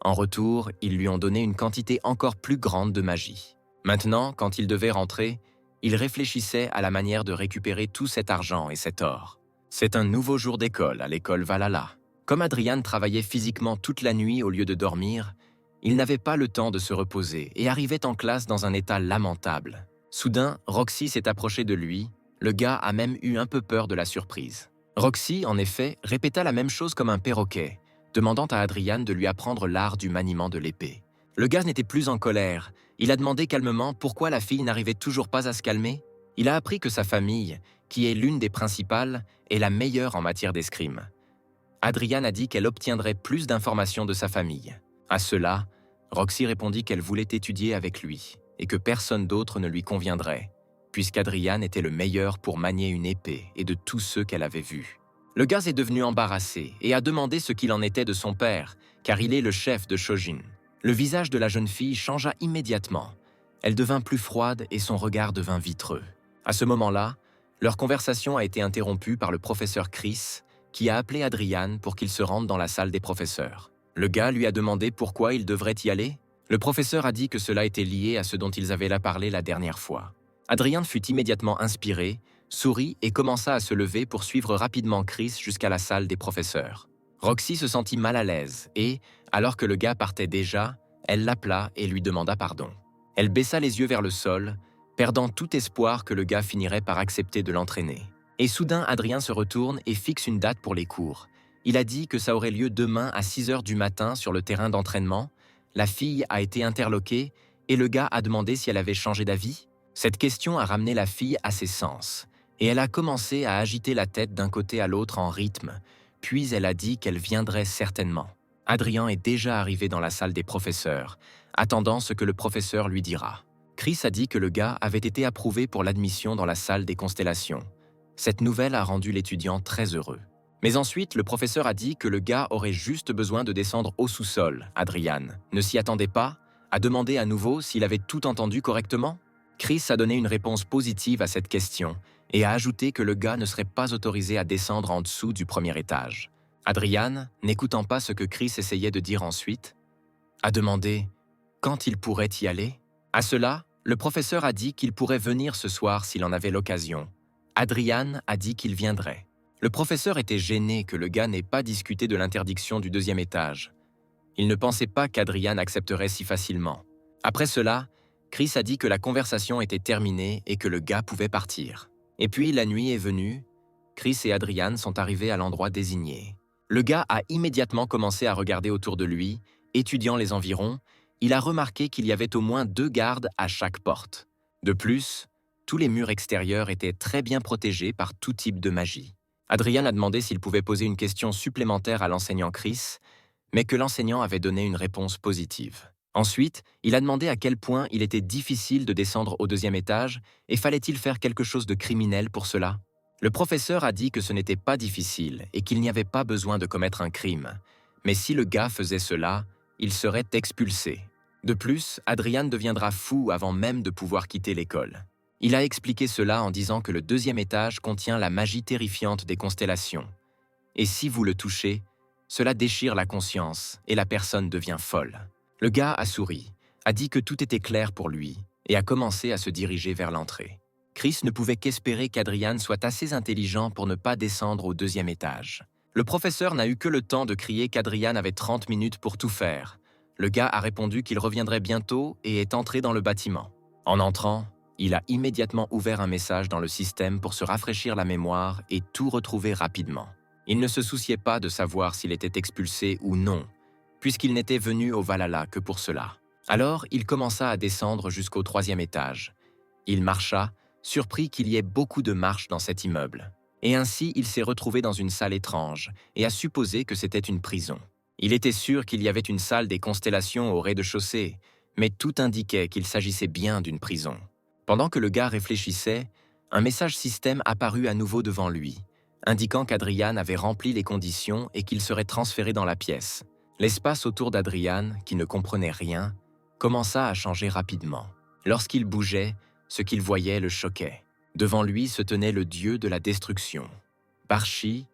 En retour, ils lui ont donné une quantité encore plus grande de magie. Maintenant, quand il devait rentrer, il réfléchissait à la manière de récupérer tout cet argent et cet or. C'est un nouveau jour d'école à l'école Valhalla. Comme Adrian travaillait physiquement toute la nuit au lieu de dormir, il n'avait pas le temps de se reposer et arrivait en classe dans un état lamentable. Soudain, Roxy s'est approchée de lui. Le gars a même eu un peu peur de la surprise. Roxy, en effet, répéta la même chose comme un perroquet, demandant à Adrian de lui apprendre l'art du maniement de l'épée. Le gars n'était plus en colère. Il a demandé calmement pourquoi la fille n'arrivait toujours pas à se calmer. Il a appris que sa famille, qui est l'une des principales, est la meilleure en matière d'escrime. Adrian a dit qu'elle obtiendrait plus d'informations de sa famille. À cela, Roxy répondit qu'elle voulait étudier avec lui et que personne d'autre ne lui conviendrait, puisqu'Adrian était le meilleur pour manier une épée et de tous ceux qu'elle avait vus. Le gars est devenu embarrassé et a demandé ce qu'il en était de son père, car il est le chef de Shojin. Le visage de la jeune fille changea immédiatement. Elle devint plus froide et son regard devint vitreux. À ce moment-là, leur conversation a été interrompue par le professeur Chris, qui a appelé Adrian pour qu'il se rende dans la salle des professeurs. Le gars lui a demandé pourquoi il devrait y aller. Le professeur a dit que cela était lié à ce dont ils avaient parlé la dernière fois. Adrian fut immédiatement inspiré, sourit et commença à se lever pour suivre rapidement Chris jusqu'à la salle des professeurs. Roxy se sentit mal à l'aise et, alors que le gars partait déjà, elle l'appela et lui demanda pardon. Elle baissa les yeux vers le sol, perdant tout espoir que le gars finirait par accepter de l'entraîner. Et soudain, Adrien se retourne et fixe une date pour les cours. Il a dit que ça aurait lieu demain à 6 h du matin sur le terrain d'entraînement. La fille a été interloquée et le gars a demandé si elle avait changé d'avis. Cette question a ramené la fille à ses sens et elle a commencé à agiter la tête d'un côté à l'autre en rythme, puis elle a dit qu'elle viendrait certainement. Adrien est déjà arrivé dans la salle des professeurs, attendant ce que le professeur lui dira. Chris a dit que le gars avait été approuvé pour l'admission dans la salle des constellations. Cette nouvelle a rendu l'étudiant très heureux. Mais ensuite, le professeur a dit que le gars aurait juste besoin de descendre au sous-sol. Adrian ne s'y attendait pas, a demandé à nouveau s'il avait tout entendu correctement. Chris a donné une réponse positive à cette question et a ajouté que le gars ne serait pas autorisé à descendre en dessous du premier étage. Adrian, n'écoutant pas ce que Chris essayait de dire ensuite, a demandé quand il pourrait y aller. À cela, le professeur a dit qu'il pourrait venir ce soir s'il en avait l'occasion. Adrian a dit qu'il viendrait. Le professeur était gêné que le gars n'ait pas discuté de l'interdiction du deuxième étage. Il ne pensait pas qu'Adrian accepterait si facilement. Après cela, Chris a dit que la conversation était terminée et que le gars pouvait partir. Et puis la nuit est venue, Chris et Adrian sont arrivés à l'endroit désigné. Le gars a immédiatement commencé à regarder autour de lui, étudiant les environs. Il a remarqué qu'il y avait au moins 2 gardes à chaque porte. De plus, tous les murs extérieurs étaient très bien protégés par tout type de magie. Adrian a demandé s'il pouvait poser une question supplémentaire à l'enseignant Chris, mais que l'enseignant avait donné une réponse positive. Ensuite, il a demandé à quel point il était difficile de descendre au 2e étage et fallait-il faire quelque chose de criminel pour cela. Le professeur a dit que ce n'était pas difficile et qu'il n'y avait pas besoin de commettre un crime, mais si le gars faisait cela, il serait expulsé. De plus, Adrian deviendra fou avant même de pouvoir quitter l'école. Il a expliqué cela en disant que le 2e étage contient la magie terrifiante des constellations. Et si vous le touchez, cela déchire la conscience et la personne devient folle. Le gars a souri, a dit que tout était clair pour lui et a commencé à se diriger vers l'entrée. Chris ne pouvait qu'espérer qu'Adrian soit assez intelligent pour ne pas descendre au 2e étage. Le professeur n'a eu que le temps de crier qu'Adrian avait 30 minutes pour tout faire. Le gars a répondu qu'il reviendrait bientôt et est entré dans le bâtiment. En entrant, il a immédiatement ouvert un message dans le système pour se rafraîchir la mémoire et tout retrouver rapidement. Il ne se souciait pas de savoir s'il était expulsé ou non, puisqu'il n'était venu au Valhalla que pour cela. Alors, il commença à descendre jusqu'au 3e étage. Il marcha, surpris qu'il y ait beaucoup de marches dans cet immeuble. Et ainsi, il s'est retrouvé dans une salle étrange et a supposé que c'était une prison. Il était sûr qu'il y avait une salle des constellations au rez-de-chaussée, mais tout indiquait qu'il s'agissait bien d'une prison. Pendant que le gars réfléchissait, un message système apparut à nouveau devant lui, indiquant qu'Adrian avait rempli les conditions et qu'il serait transféré dans la pièce. L'espace autour d'Adrian, qui ne comprenait rien, commença à changer rapidement. Lorsqu'il bougeait, ce qu'il voyait le choquait. Devant lui se tenait le dieu de la destruction, Barshi,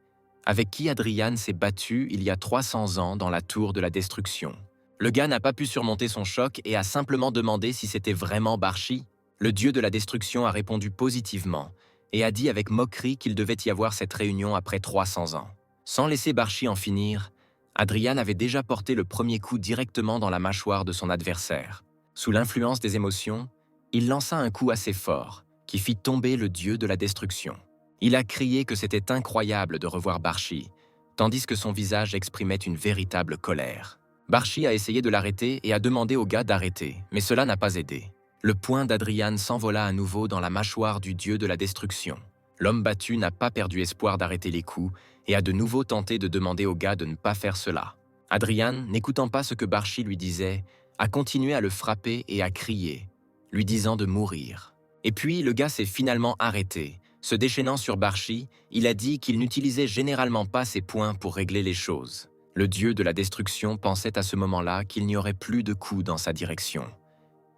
avec qui Adrian s'est battu il y a 300 ans dans la tour de la destruction. Le gars n'a pas pu surmonter son choc et a simplement demandé si c'était vraiment Barshi. Le dieu de la destruction a répondu positivement et a dit avec moquerie qu'il devait y avoir cette réunion après 300 ans. Sans laisser Barshi en finir, Adrian avait déjà porté le premier coup directement dans la mâchoire de son adversaire. Sous l'influence des émotions, il lança un coup assez fort, qui fit tomber le dieu de la destruction. Il a crié que c'était incroyable de revoir Barshi, tandis que son visage exprimait une véritable colère. Barshi a essayé de l'arrêter et a demandé au gars d'arrêter, mais cela n'a pas aidé. Le poing d'Adrian s'envola à nouveau dans la mâchoire du dieu de la destruction. L'homme battu n'a pas perdu espoir d'arrêter les coups et a de nouveau tenté de demander au gars de ne pas faire cela. Adrian, n'écoutant pas ce que Barshi lui disait, a continué à le frapper et à crier, lui disant de mourir. Et puis le gars s'est finalement arrêté. Se déchaînant sur Barshi, il a dit qu'il n'utilisait généralement pas ses poings pour régler les choses. Le dieu de la destruction pensait à ce moment-là qu'il n'y aurait plus de coups dans sa direction.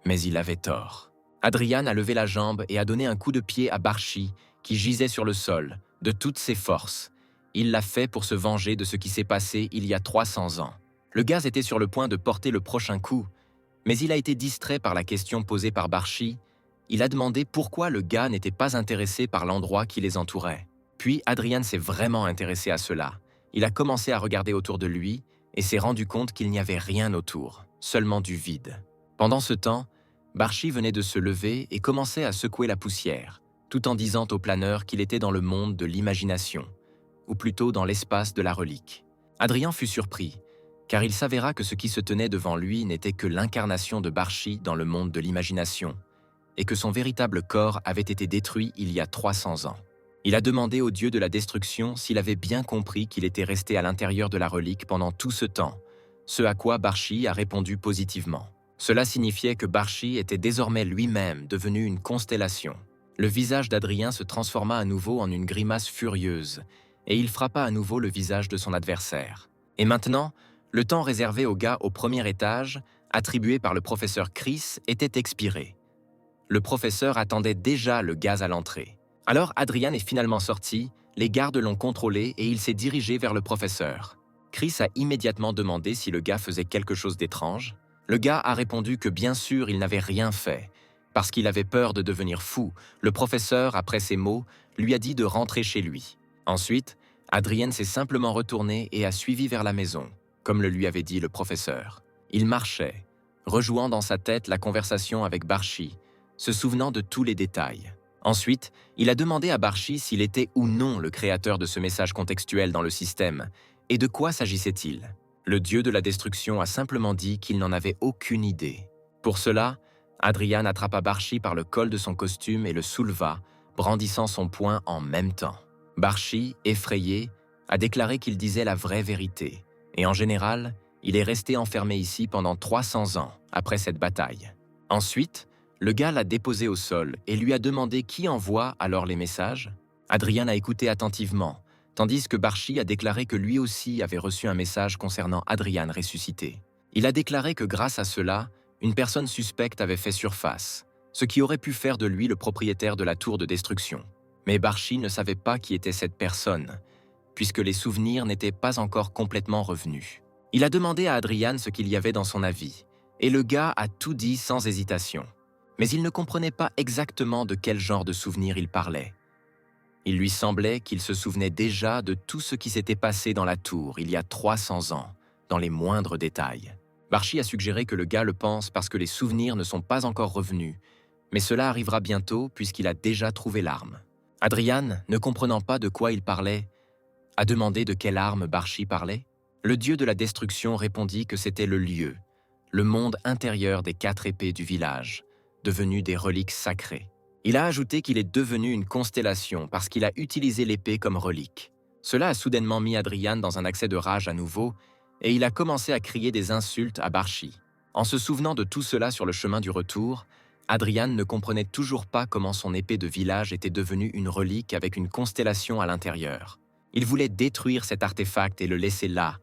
Mais il avait tort. Adrian a levé la jambe et a donné un coup de pied à Barshi, qui gisait sur le sol, de toutes ses forces. Il l'a fait pour se venger de ce qui s'est passé il y a 300 ans. Le gars était sur le point de porter le prochain coup, mais il a été distrait par la question posée par Barshi. Il a demandé pourquoi le gars n'était pas intéressé par l'endroit qui les entourait. Puis Adrian s'est vraiment intéressé à cela. Il a commencé à regarder autour de lui et s'est rendu compte qu'il n'y avait rien autour, seulement du vide. Pendant ce temps, Barshi venait de se lever et commençait à secouer la poussière, tout en disant au planeur qu'il était dans le monde de l'imagination, ou plutôt dans l'espace de la relique. Adrian fut surpris, car il s'avéra que ce qui se tenait devant lui n'était que l'incarnation de Barshi dans le monde de l'imagination, et que son véritable corps avait été détruit il y a 300 ans. Il a demandé au dieu de la destruction s'il avait bien compris qu'il était resté à l'intérieur de la relique pendant tout ce temps, ce à quoi Barshi a répondu positivement. Cela signifiait que Barshi était désormais lui-même devenu une constellation. Le visage d'Adrien se transforma à nouveau en une grimace furieuse, et il frappa à nouveau le visage de son adversaire. Et maintenant, le temps réservé aux gars au premier étage, attribué par le professeur Chris, était expiré. Le professeur attendait déjà le gaz à l'entrée. Alors Adrian est finalement sorti, les gardes l'ont contrôlé et il s'est dirigé vers le professeur. Chris a immédiatement demandé si le gars faisait quelque chose d'étrange. Le gars a répondu que bien sûr il n'avait rien fait. Parce qu'il avait peur de devenir fou, le professeur, après ces mots, lui a dit de rentrer chez lui. Ensuite, Adrian s'est simplement retourné et a suivi vers la maison, comme le lui avait dit le professeur. Il marchait, rejouant dans sa tête la conversation avec Barshi, se souvenant de tous les détails. Ensuite, il a demandé à Barshi s'il était ou non le créateur de ce message contextuel dans le système, et de quoi s'agissait-il. Le dieu de la destruction a simplement dit qu'il n'en avait aucune idée. Pour cela, Adrian attrapa Barshi par le col de son costume et le souleva, brandissant son poing en même temps. Barshi, effrayé, a déclaré qu'il disait la vraie vérité, et en général, il est resté enfermé ici pendant 300 ans après cette bataille. Ensuite, le gars l'a déposé au sol et lui a demandé qui envoie alors les messages. Adrian a écouté attentivement, tandis que Barshi a déclaré que lui aussi avait reçu un message concernant Adrian ressuscité. Il a déclaré que grâce à cela, une personne suspecte avait fait surface, ce qui aurait pu faire de lui le propriétaire de la tour de destruction. Mais Barshi ne savait pas qui était cette personne, puisque les souvenirs n'étaient pas encore complètement revenus. Il a demandé à Adrian ce qu'il y avait dans son avis, et le gars a tout dit sans hésitation. Mais il ne comprenait pas exactement de quel genre de souvenirs il parlait. Il lui semblait qu'il se souvenait déjà de tout ce qui s'était passé dans la tour il y a 300 ans, dans les moindres détails. Barshi a suggéré que le gars le pense parce que les souvenirs ne sont pas encore revenus, mais cela arrivera bientôt puisqu'il a déjà trouvé l'arme. Adrian, ne comprenant pas de quoi il parlait, a demandé de quelle arme Barshi parlait. Le dieu de la destruction répondit que c'était le lieu, le monde intérieur des 4 épées du village, devenu des reliques sacrées. Il a ajouté qu'il est devenu une constellation parce qu'il a utilisé l'épée comme relique. Cela a soudainement mis Adrian dans un accès de rage à nouveau, et il a commencé à crier des insultes à Barshi. En se souvenant de tout cela sur le chemin du retour, Adrian ne comprenait toujours pas comment son épée de village était devenue une relique avec une constellation à l'intérieur. Il voulait détruire cet artefact et le laisser là,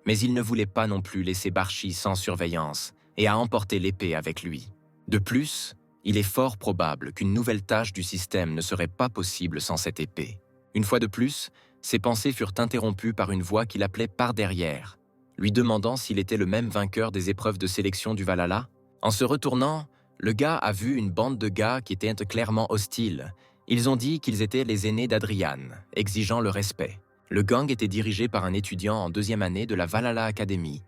mais il ne voulait pas non plus laisser Barchi sans surveillance et à emporter l'épée avec lui. De plus, il est fort probable qu'une nouvelle tâche du système ne serait pas possible sans cette épée. Une fois de plus, ses pensées furent interrompues par une voix qui l'appelait par derrière, lui demandant s'il était le même vainqueur des épreuves de sélection du Valhalla. En se retournant, le gars a vu une bande de gars qui étaient clairement hostiles. Ils ont dit qu'ils étaient les aînés d'Adrian, exigeant le respect. Le gang était dirigé par un étudiant en 2e année de la Valhalla Academy,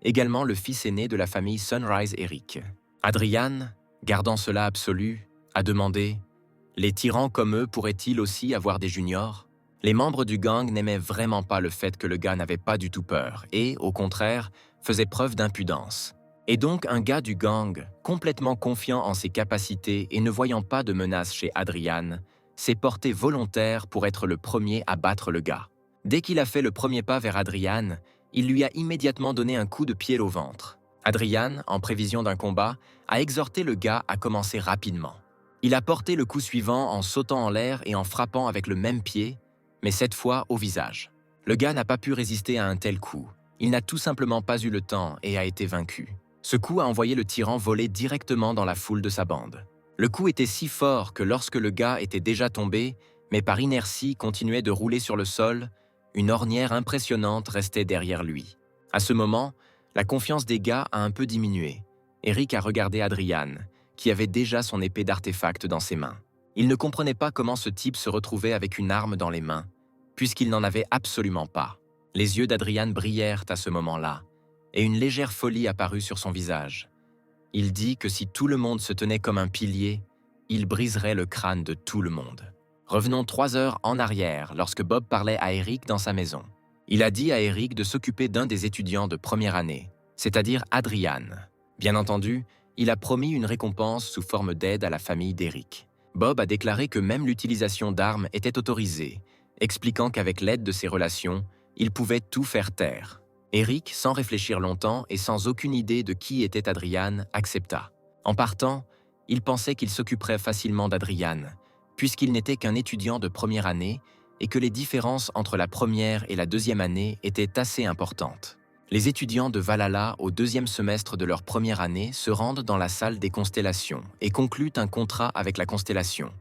également le fils aîné de la famille Sunrise Eric. Adrian, gardant cela absolu, a demandé « Les tyrans comme eux pourraient-ils aussi avoir des juniors ?» Les membres du gang n'aimaient vraiment pas le fait que le gars n'avait pas du tout peur et, au contraire, faisait preuve d'impudence. Et donc un gars du gang, complètement confiant en ses capacités et ne voyant pas de menace chez Adrian, s'est porté volontaire pour être le premier à battre le gars. Dès qu'il a fait le premier pas vers Adrian, il lui a immédiatement donné un coup de pied au ventre. Adrian, en prévision d'un combat, a exhorté le gars à commencer rapidement. Il a porté le coup suivant en sautant en l'air et en frappant avec le même pied, mais cette fois au visage. Le gars n'a pas pu résister à un tel coup. Il n'a tout simplement pas eu le temps et a été vaincu. Ce coup a envoyé le tyran voler directement dans la foule de sa bande. Le coup était si fort que lorsque le gars était déjà tombé, mais par inertie continuait de rouler sur le sol, une ornière impressionnante restait derrière lui. À ce moment, la confiance des gars a un peu diminué. Eric a regardé Adrian, qui avait déjà son épée d'artefact dans ses mains. Il ne comprenait pas comment ce type se retrouvait avec une arme dans les mains, puisqu'il n'en avait absolument pas. Les yeux d'Adrian brillèrent à ce moment-là, et une légère folie apparut sur son visage. Il dit que si tout le monde se tenait comme un pilier, il briserait le crâne de tout le monde. Revenons 3 heures en arrière, lorsque Bob parlait à Eric dans sa maison. Il a dit à Eric de s'occuper d'un des étudiants de première année, c'est-à-dire Adrian. Bien entendu, il a promis une récompense sous forme d'aide à la famille d'Eric. Bob a déclaré que même l'utilisation d'armes était autorisée, expliquant qu'avec l'aide de ses relations, il pouvait tout faire taire. Eric, sans réfléchir longtemps et sans aucune idée de qui était Adrian, accepta. En partant, il pensait qu'il s'occuperait facilement d'Adrian, puisqu'il n'était qu'un étudiant de première année et que les différences entre la première et la 2e année étaient assez importantes. Les étudiants de Valhalla au 2e semestre de leur première année se rendent dans la salle des constellations et concluent un contrat avec la constellation.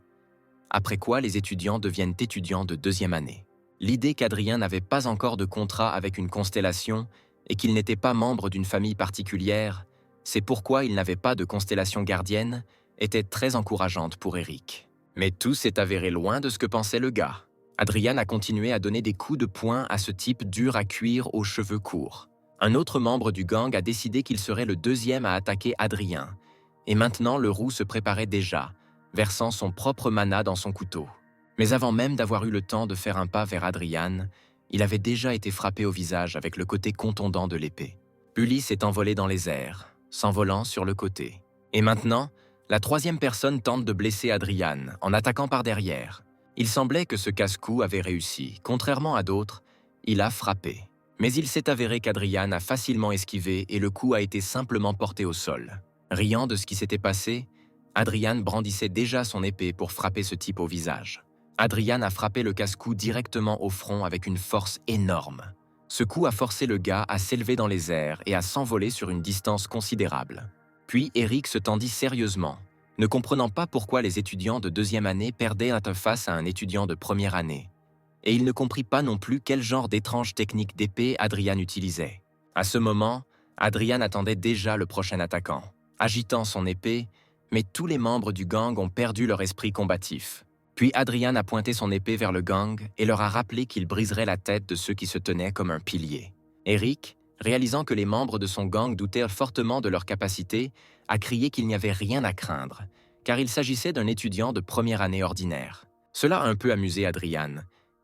Après quoi, les étudiants deviennent étudiants de 2e année. L'idée qu'Adrien n'avait pas encore de contrat avec une constellation et qu'il n'était pas membre d'une famille particulière, c'est pourquoi il n'avait pas de constellation gardienne, était très encourageante pour Eric. Mais tout s'est avéré loin de ce que pensait le gars. Adrian a continué à donner des coups de poing à ce type dur à cuire aux cheveux courts. Un autre membre du gang a décidé qu'il serait le 2e à attaquer Adrien, et maintenant le roux se préparait déjà, versant son propre mana dans son couteau. Mais avant même d'avoir eu le temps de faire un pas vers Adrian, il avait déjà été frappé au visage avec le côté contondant de l'épée. Bully s'est envolé dans les airs, s'envolant sur le côté. Et maintenant, la 3e personne tente de blesser Adrian en attaquant par derrière. Il semblait que ce casse-cou avait réussi. Contrairement à d'autres, il a frappé. Mais il s'est avéré qu'Adrian a facilement esquivé et le coup a été simplement porté au sol. Riant de ce qui s'était passé, Adrian brandissait déjà son épée pour frapper ce type au visage. Adrian a frappé le casse-cou directement au front avec une force énorme. Ce coup a forcé le gars à s'élever dans les airs et à s'envoler sur une distance considérable. Puis Eric se tendit sérieusement, ne comprenant pas pourquoi les étudiants de 2e année perdaient face à un étudiant de première année. Et il ne comprit pas non plus quel genre d'étrange technique d'épée Adrian utilisait. À ce moment, Adrian attendait déjà le prochain attaquant, agitant son épée, mais tous les membres du gang ont perdu leur esprit combatif. Puis Adrian a pointé son épée vers le gang et leur a rappelé qu'il briserait la tête de ceux qui se tenaient comme un pilier. Eric, réalisant que les membres de son gang doutaient fortement de leur capacité, a crié qu'il n'y avait rien à craindre, car il s'agissait d'un étudiant de première année ordinaire. Cela a un peu amusé Adrian.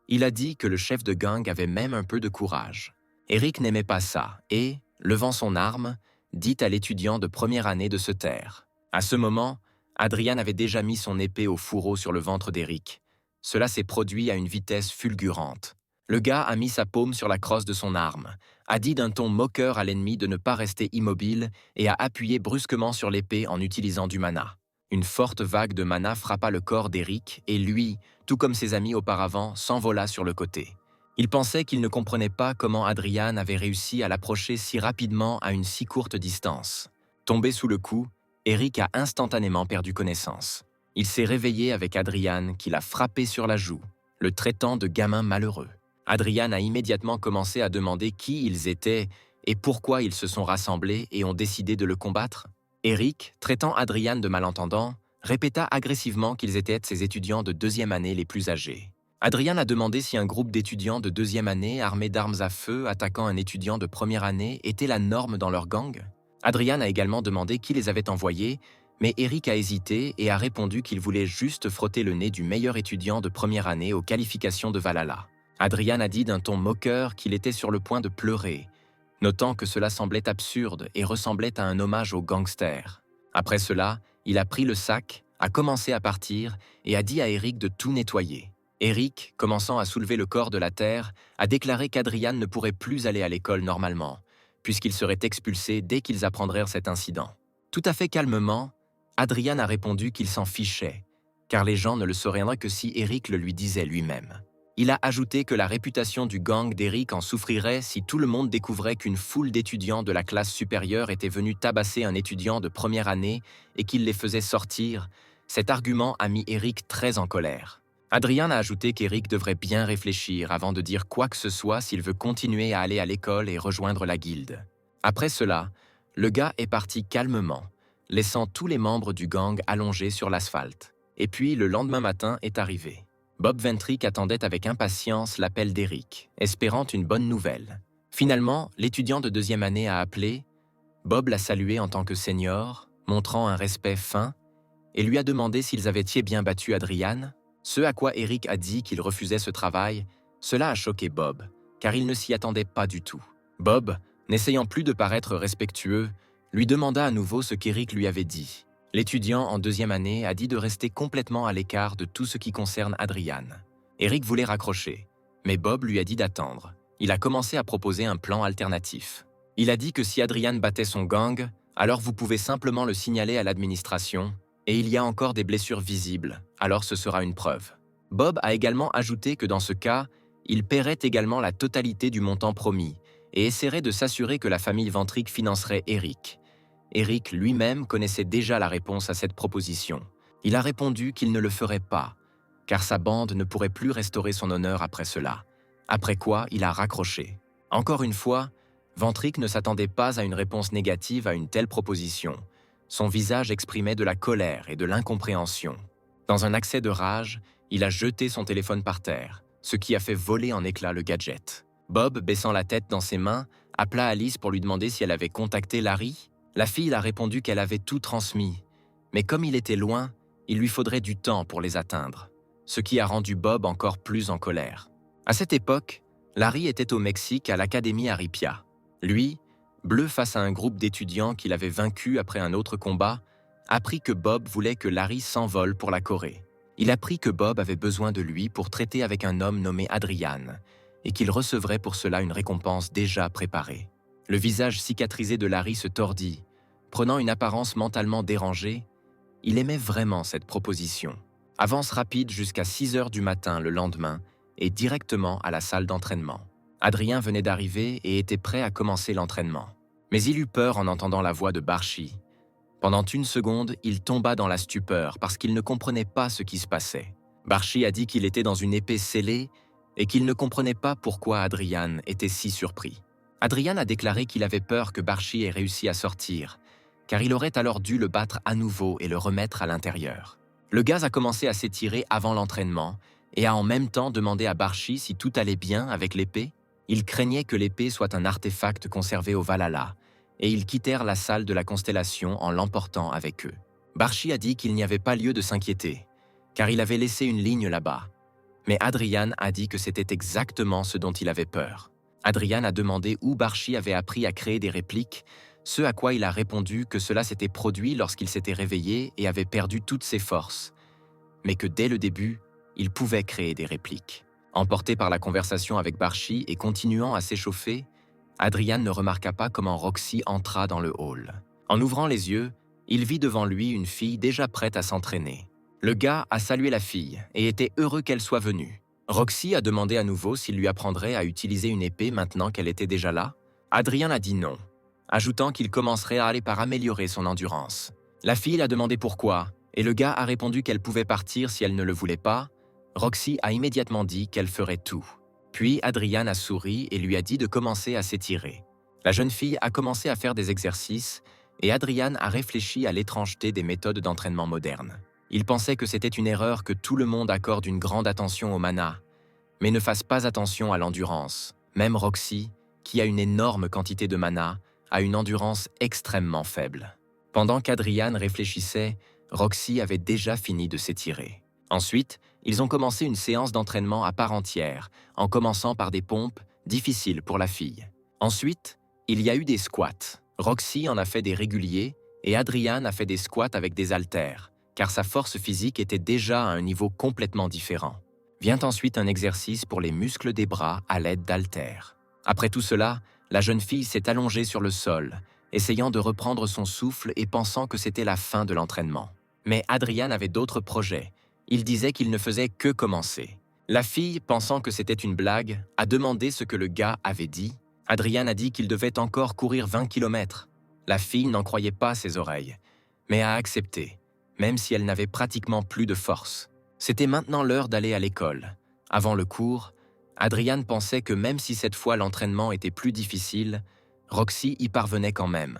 Il a dit que le chef de gang avait même un peu de courage. Eric n'aimait pas ça et, levant son arme, dit à l'étudiant de première année de se taire. À ce moment, Adrian avait déjà mis son épée au fourreau sur le ventre d'Eric. Cela s'est produit à une vitesse fulgurante. Le gars a mis sa paume sur la crosse de son arme, a dit d'un ton moqueur à l'ennemi de ne pas rester immobile et a appuyé brusquement sur l'épée en utilisant du mana. Une forte vague de mana frappa le corps d'Eric et lui, tout comme ses amis auparavant, s'envola sur le côté. Il pensait qu'il ne comprenait pas comment Adrian avait réussi à l'approcher si rapidement à une si courte distance. Tombé sous le coup, Eric a instantanément perdu connaissance. Il s'est réveillé avec Adrian qui l'a frappé sur la joue, le traitant de gamin malheureux. Adrian a immédiatement commencé à demander qui ils étaient et pourquoi ils se sont rassemblés et ont décidé de le combattre. Eric, traitant Adrian de malentendant, répéta agressivement qu'ils étaient ses étudiants de deuxième année les plus âgés. Adrian a demandé si un groupe d'étudiants de deuxième année armés d'armes à feu attaquant un étudiant de première année était la norme dans leur gang. Adrian a également demandé qui les avait envoyés, mais Eric a hésité et a répondu qu'il voulait juste frotter le nez du meilleur étudiant de première année aux qualifications de Valhalla. Adrian a dit d'un ton moqueur qu'il était sur le point de pleurer, notant que cela semblait absurde et ressemblait à un hommage aux gangsters. Après cela, il a pris le sac, a commencé à partir et a dit à Eric de tout nettoyer. Eric, commençant à soulever le corps de la terre, a déclaré qu'Adrian ne pourrait plus aller à l'école normalement, puisqu'il serait expulsé dès qu'ils apprendraient cet incident. Tout à fait calmement, Adrian a répondu qu'il s'en fichait, car les gens ne le sauraient que si Eric le lui disait lui-même. Il a ajouté que la réputation du gang d'Eric en souffrirait si tout le monde découvrait qu'une foule d'étudiants de la classe supérieure était venue tabasser un étudiant de première année et qu'il les faisait sortir. Cet argument a mis Eric très en colère. Adrian a ajouté qu'Eric devrait bien réfléchir avant de dire quoi que ce soit s'il veut continuer à aller à l'école et rejoindre la guilde. Après cela, le gars est parti calmement, laissant tous les membres du gang allongés sur l'asphalte. Et puis, le lendemain matin est arrivé. Bob Ventrick attendait avec impatience l'appel d'Eric, espérant une bonne nouvelle. Finalement, l'étudiant de deuxième année a appelé, Bob l'a salué en tant que senior, montrant un respect fin, et lui a demandé s'ils avaient bien battu Adrian, ce à quoi Eric a dit qu'il refusait ce travail. Cela a choqué Bob, car il ne s'y attendait pas du tout. Bob, n'essayant plus de paraître respectueux, lui demanda à nouveau ce qu'Eric lui avait dit. L'étudiant en deuxième année a dit de rester complètement à l'écart de tout ce qui concerne Adrian. Eric voulait raccrocher, mais Bob lui a dit d'attendre. Il a commencé à proposer un plan alternatif. Il a dit que si Adrian battait son gang, alors vous pouvez simplement le signaler à l'administration, et il y a encore des blessures visibles, alors ce sera une preuve. Bob a également ajouté que dans ce cas, il paierait également la totalité du montant promis, et essaierait de s'assurer que la famille Ventrick financerait Eric. Eric lui-même connaissait déjà la réponse à cette proposition. Il a répondu qu'il ne le ferait pas, car sa bande ne pourrait plus restaurer son honneur après cela. Après quoi, il a raccroché. Encore une fois, Ventrick ne s'attendait pas à une réponse négative à une telle proposition. Son visage exprimait de la colère et de l'incompréhension. Dans un accès de rage, il a jeté son téléphone par terre, ce qui a fait voler en éclats le gadget. Bob, baissant la tête dans ses mains, appela Alice pour lui demander si elle avait contacté Larry. La fille a répondu qu'elle avait tout transmis, mais comme il était loin, il lui faudrait du temps pour les atteindre, ce qui a rendu Bob encore plus en colère. À cette époque, Larry était au Mexique à l'Académie Aripia. Lui, bleu face à un groupe d'étudiants qu'il avait vaincu après un autre combat, apprit que Bob voulait que Larry s'envole pour la Corée. Il apprit que Bob avait besoin de lui pour traiter avec un homme nommé Adrian, et qu'il recevrait pour cela une récompense déjà préparée. Le visage cicatrisé de Larry se tordit. Prenant une apparence mentalement dérangée, il aimait vraiment cette proposition. Avance rapide jusqu'à 6 heures du matin le lendemain et directement à la salle d'entraînement. Adrien venait d'arriver et était prêt à commencer l'entraînement. Mais il eut peur en entendant la voix de Barchi. Pendant une seconde, il tomba dans la stupeur parce qu'il ne comprenait pas ce qui se passait. Barchi a dit qu'il était dans une épée scellée et qu'il ne comprenait pas pourquoi Adrian était si surpris. Adrian a déclaré qu'il avait peur que Barchi ait réussi à sortir, car il aurait alors dû le battre à nouveau et le remettre à l'intérieur. Le gaz a commencé à s'étirer avant l'entraînement et a en même temps demandé à Barchi si tout allait bien avec l'épée. Il craignait que l'épée soit un artefact conservé au Valhalla, et ils quittèrent la salle de la constellation en l'emportant avec eux. Barchi a dit qu'il n'y avait pas lieu de s'inquiéter, car il avait laissé une ligne là-bas. Mais Adrian a dit que c'était exactement ce dont il avait peur. Adrian a demandé où Barchi avait appris à créer des répliques, ce à quoi il a répondu que cela s'était produit lorsqu'il s'était réveillé et avait perdu toutes ses forces, mais que dès le début, il pouvait créer des répliques. Emporté par la conversation avec Barchi et continuant à s'échauffer, Adrian ne remarqua pas comment Roxy entra dans le hall. En ouvrant les yeux, Il vit devant lui une fille déjà prête à s'entraîner. Le gars a salué la fille et était heureux qu'elle soit venue. Roxy a demandé à nouveau s'il lui apprendrait à utiliser une épée maintenant qu'elle était déjà là. Adrien a dit non, ajoutant qu'il commencerait à aller par améliorer son endurance. La fille a demandé pourquoi, et le gars a répondu qu'elle pouvait partir si elle ne le voulait pas. Roxy a immédiatement dit qu'elle ferait tout. Puis Adrien a souri et lui a dit de commencer à s'étirer. La jeune fille a commencé à faire des exercices et Adrien a réfléchi à l'étrangeté des méthodes d'entraînement modernes. Il pensait que c'était une erreur que tout le monde accorde une grande attention au mana, mais ne fasse pas attention à l'endurance. Même Roxy, qui a une énorme quantité de mana, a une endurance extrêmement faible. Pendant qu'Adrien réfléchissait, Roxy avait déjà fini de s'étirer. Ensuite, ils ont commencé une séance d'entraînement à part entière, en commençant par des pompes, difficiles pour la fille. Ensuite, il y a eu des squats. Roxy en a fait des réguliers et Adrien a fait des squats avec des haltères, car sa force physique était déjà à un niveau complètement différent. Vient ensuite un exercice pour les muscles des bras à l'aide d'haltères. Après tout cela, la jeune fille s'est allongée sur le sol, essayant de reprendre son souffle et pensant que c'était la fin de l'entraînement. Mais Adrien avait d'autres projets. Il disait qu'il ne faisait que commencer. La fille, pensant que c'était une blague, a demandé ce que le gars avait dit. Adrien a dit qu'il devait encore courir 20 km. La fille n'en croyait pas ses oreilles, mais a accepté, même si elle n'avait pratiquement plus de force. C'était maintenant l'heure d'aller à l'école. Avant le cours, Adrien pensait que même si cette fois l'entraînement était plus difficile, Roxy y parvenait quand même,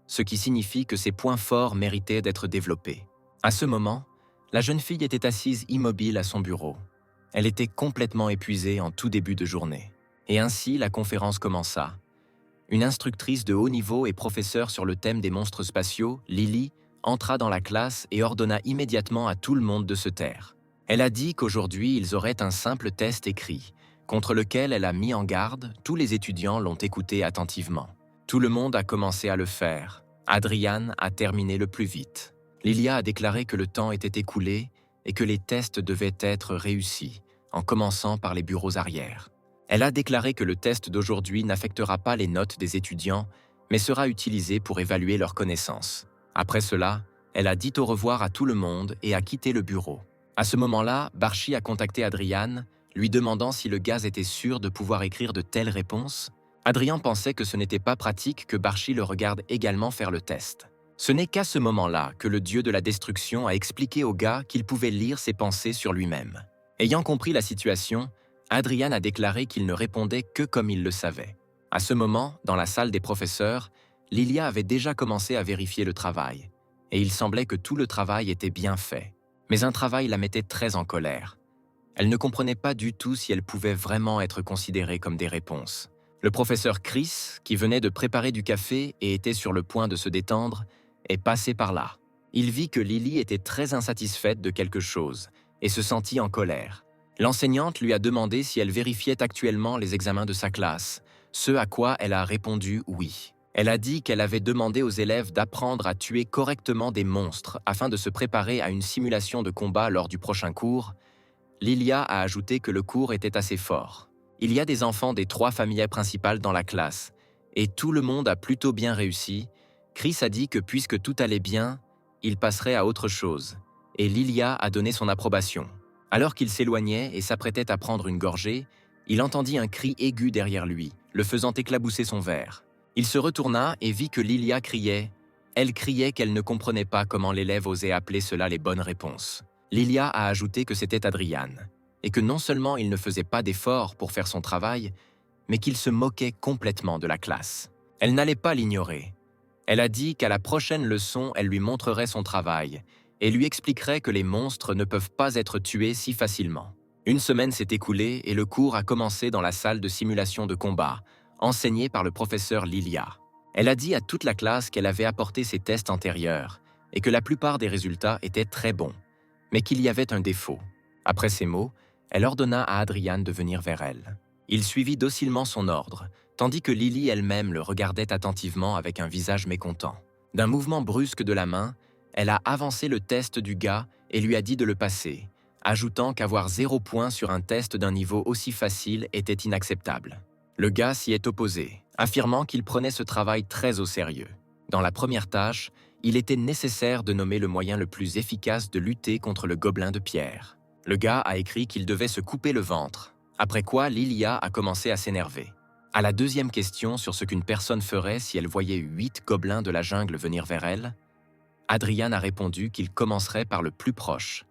ce qui signifie que ses points forts méritaient d'être développés. À ce moment, la jeune fille était assise immobile à son bureau. Elle était complètement épuisée en tout début de journée. Et ainsi, la conférence commença. Une instructrice de haut niveau et professeure sur le thème des monstres spatiaux, Lily, entra dans la classe et ordonna immédiatement à tout le monde de se taire. Elle a dit qu'aujourd'hui, ils auraient un simple test écrit, contre lequel elle a mis en garde. Tous les étudiants l'ont écouté attentivement. Tout le monde a commencé à le faire. Adrien a terminé le plus vite. Lilia a déclaré que le temps était écoulé et que les tests devaient être réussis, en commençant par les bureaux arrière. Elle a déclaré que le test d'aujourd'hui n'affectera pas les notes des étudiants, mais sera utilisé pour évaluer leurs connaissances. Après cela, elle a dit au revoir à tout le monde et a quitté le bureau. À ce moment-là, Barchi a contacté Adrien, lui demandant si le gars était sûr de pouvoir écrire de telles réponses. Adrien pensait que ce n'était pas pratique que Barchi le regarde également faire le test. Ce n'est qu'à ce moment-là que le dieu de la destruction a expliqué au gars qu'il pouvait lire ses pensées sur lui-même. Ayant compris la situation, Adrien a déclaré qu'il ne répondait que comme il le savait. À ce moment, dans la salle des professeurs, Lilia avait déjà commencé à vérifier le travail, et il semblait que tout le travail était bien fait. Mais un travail la mettait très en colère. Elle ne comprenait pas du tout si elle pouvait vraiment être considérée comme des réponses. Le professeur Chris, qui venait de préparer du café et était sur le point de se détendre, est passé par là. Il vit que Lily était très insatisfaite de quelque chose et se sentit en colère. L'enseignante lui a demandé si elle vérifiait actuellement les examens de sa classe, ce à quoi elle a répondu oui. Elle a dit qu'elle avait demandé aux élèves d'apprendre à tuer correctement des monstres afin de se préparer à une simulation de combat lors du prochain cours. Lilia a ajouté que le cours était assez fort. Il y a des enfants des 3 familles principales dans la classe, et tout le monde a plutôt bien réussi. Chris a dit que puisque tout allait bien, il passerait à autre chose, et Lilia a donné son approbation. Alors qu'il s'éloignait et s'apprêtait à prendre une gorgée, il entendit un cri aigu derrière lui, le faisant éclabousser son verre. Il se retourna et vit que Lilia criait. Elle criait qu'elle ne comprenait pas comment l'élève osait appeler cela les bonnes réponses. Lilia a ajouté que c'était Adrien, et que non seulement il ne faisait pas d'efforts pour faire son travail, mais qu'il se moquait complètement de la classe. Elle n'allait pas l'ignorer. Elle a dit qu'à la prochaine leçon, elle lui montrerait son travail et lui expliquerait que les monstres ne peuvent pas être tués si facilement. Une semaine s'est écoulée et le cours a commencé dans la salle de simulation de combat, enseignée par le professeur Lilia. Elle a dit à toute la classe qu'elle avait apporté ses tests antérieurs et que la plupart des résultats étaient très bons, mais qu'il y avait un défaut. Après ces mots, elle ordonna à Adrien de venir vers elle. Il suivit docilement son ordre, tandis que Lily elle-même le regardait attentivement avec un visage mécontent. D'un mouvement brusque de la main, elle a avancé le test du gars et lui a dit de le passer, ajoutant qu'avoir 0 point sur un test d'un niveau aussi facile était inacceptable. Le gars s'y est opposé, affirmant qu'il prenait ce travail très au sérieux. Dans la première tâche, il était nécessaire de nommer le moyen le plus efficace de lutter contre le gobelin de pierre. Le gars a écrit qu'il devait se couper le ventre, après quoi Lilia a commencé à s'énerver. À la deuxième question sur ce qu'une personne ferait si elle voyait 8 gobelins de la jungle venir vers elle, Adrian a répondu qu'il commencerait par le plus proche.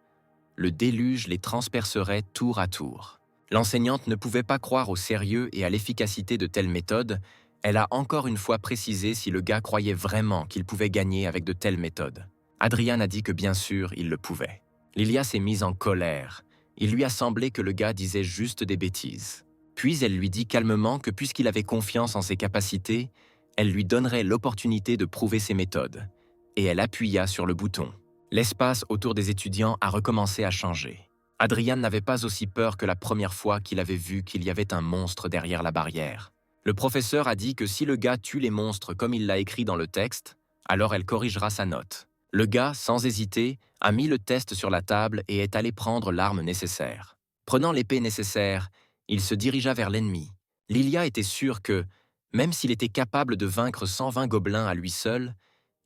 Le déluge les transpercerait tour à tour. L'enseignante ne pouvait pas croire au sérieux et à l'efficacité de telles méthodes. Elle a encore une fois précisé si le gars croyait vraiment qu'il pouvait gagner avec de telles méthodes. Adrian a dit que bien sûr, il le pouvait. Lilia s'est mise en colère. Il lui a semblé que le gars disait juste des bêtises. Puis elle lui dit calmement que puisqu'il avait confiance en ses capacités, elle lui donnerait l'opportunité de prouver ses méthodes. Et elle appuya sur le bouton. L'espace autour des étudiants a recommencé à changer. Adrian n'avait pas aussi peur que la première fois qu'il avait vu qu'il y avait un monstre derrière la barrière. Le professeur a dit que si le gars tue les monstres comme il l'a écrit dans le texte, alors elle corrigera sa note. Le gars, sans hésiter, a mis le test sur la table et est allé prendre l'arme nécessaire. Prenant l'épée nécessaire, il se dirigea vers l'ennemi. Lilia était sûre que, même s'il était capable de vaincre 120 gobelins à lui seul,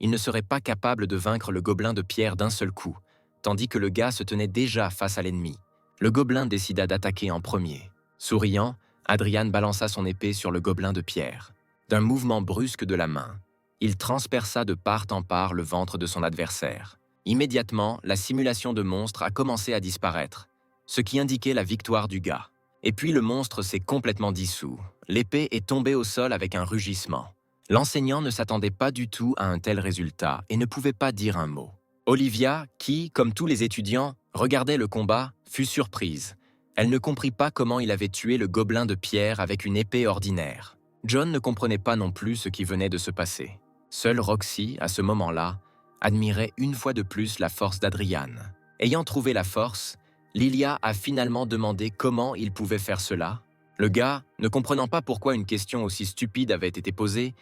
il ne serait pas capable de vaincre le gobelin de pierre d'un seul coup, tandis que le gars se tenait déjà face à l'ennemi. Le gobelin décida d'attaquer en premier. Souriant, Adrian balança son épée sur le gobelin de pierre. D'un mouvement brusque de la main, il transperça de part en part le ventre de son adversaire. Immédiatement, la simulation de monstre a commencé à disparaître, ce qui indiquait la victoire du gars. Et puis le monstre s'est complètement dissous. L'épée est tombée au sol avec un rugissement. L'enseignant ne s'attendait pas du tout à un tel résultat et ne pouvait pas dire un mot. Olivia, qui, comme tous les étudiants, regardait le combat, fut surprise. Elle ne comprit pas comment il avait tué le gobelin de pierre avec une épée ordinaire. John ne comprenait pas non plus ce qui venait de se passer. Seule Roxy, à ce moment-là, admirait une fois de plus la force d'Adrian. Ayant trouvé la force, Lilia a finalement demandé comment il pouvait faire cela. Le gars, ne comprenant pas pourquoi une question aussi stupide avait été posée,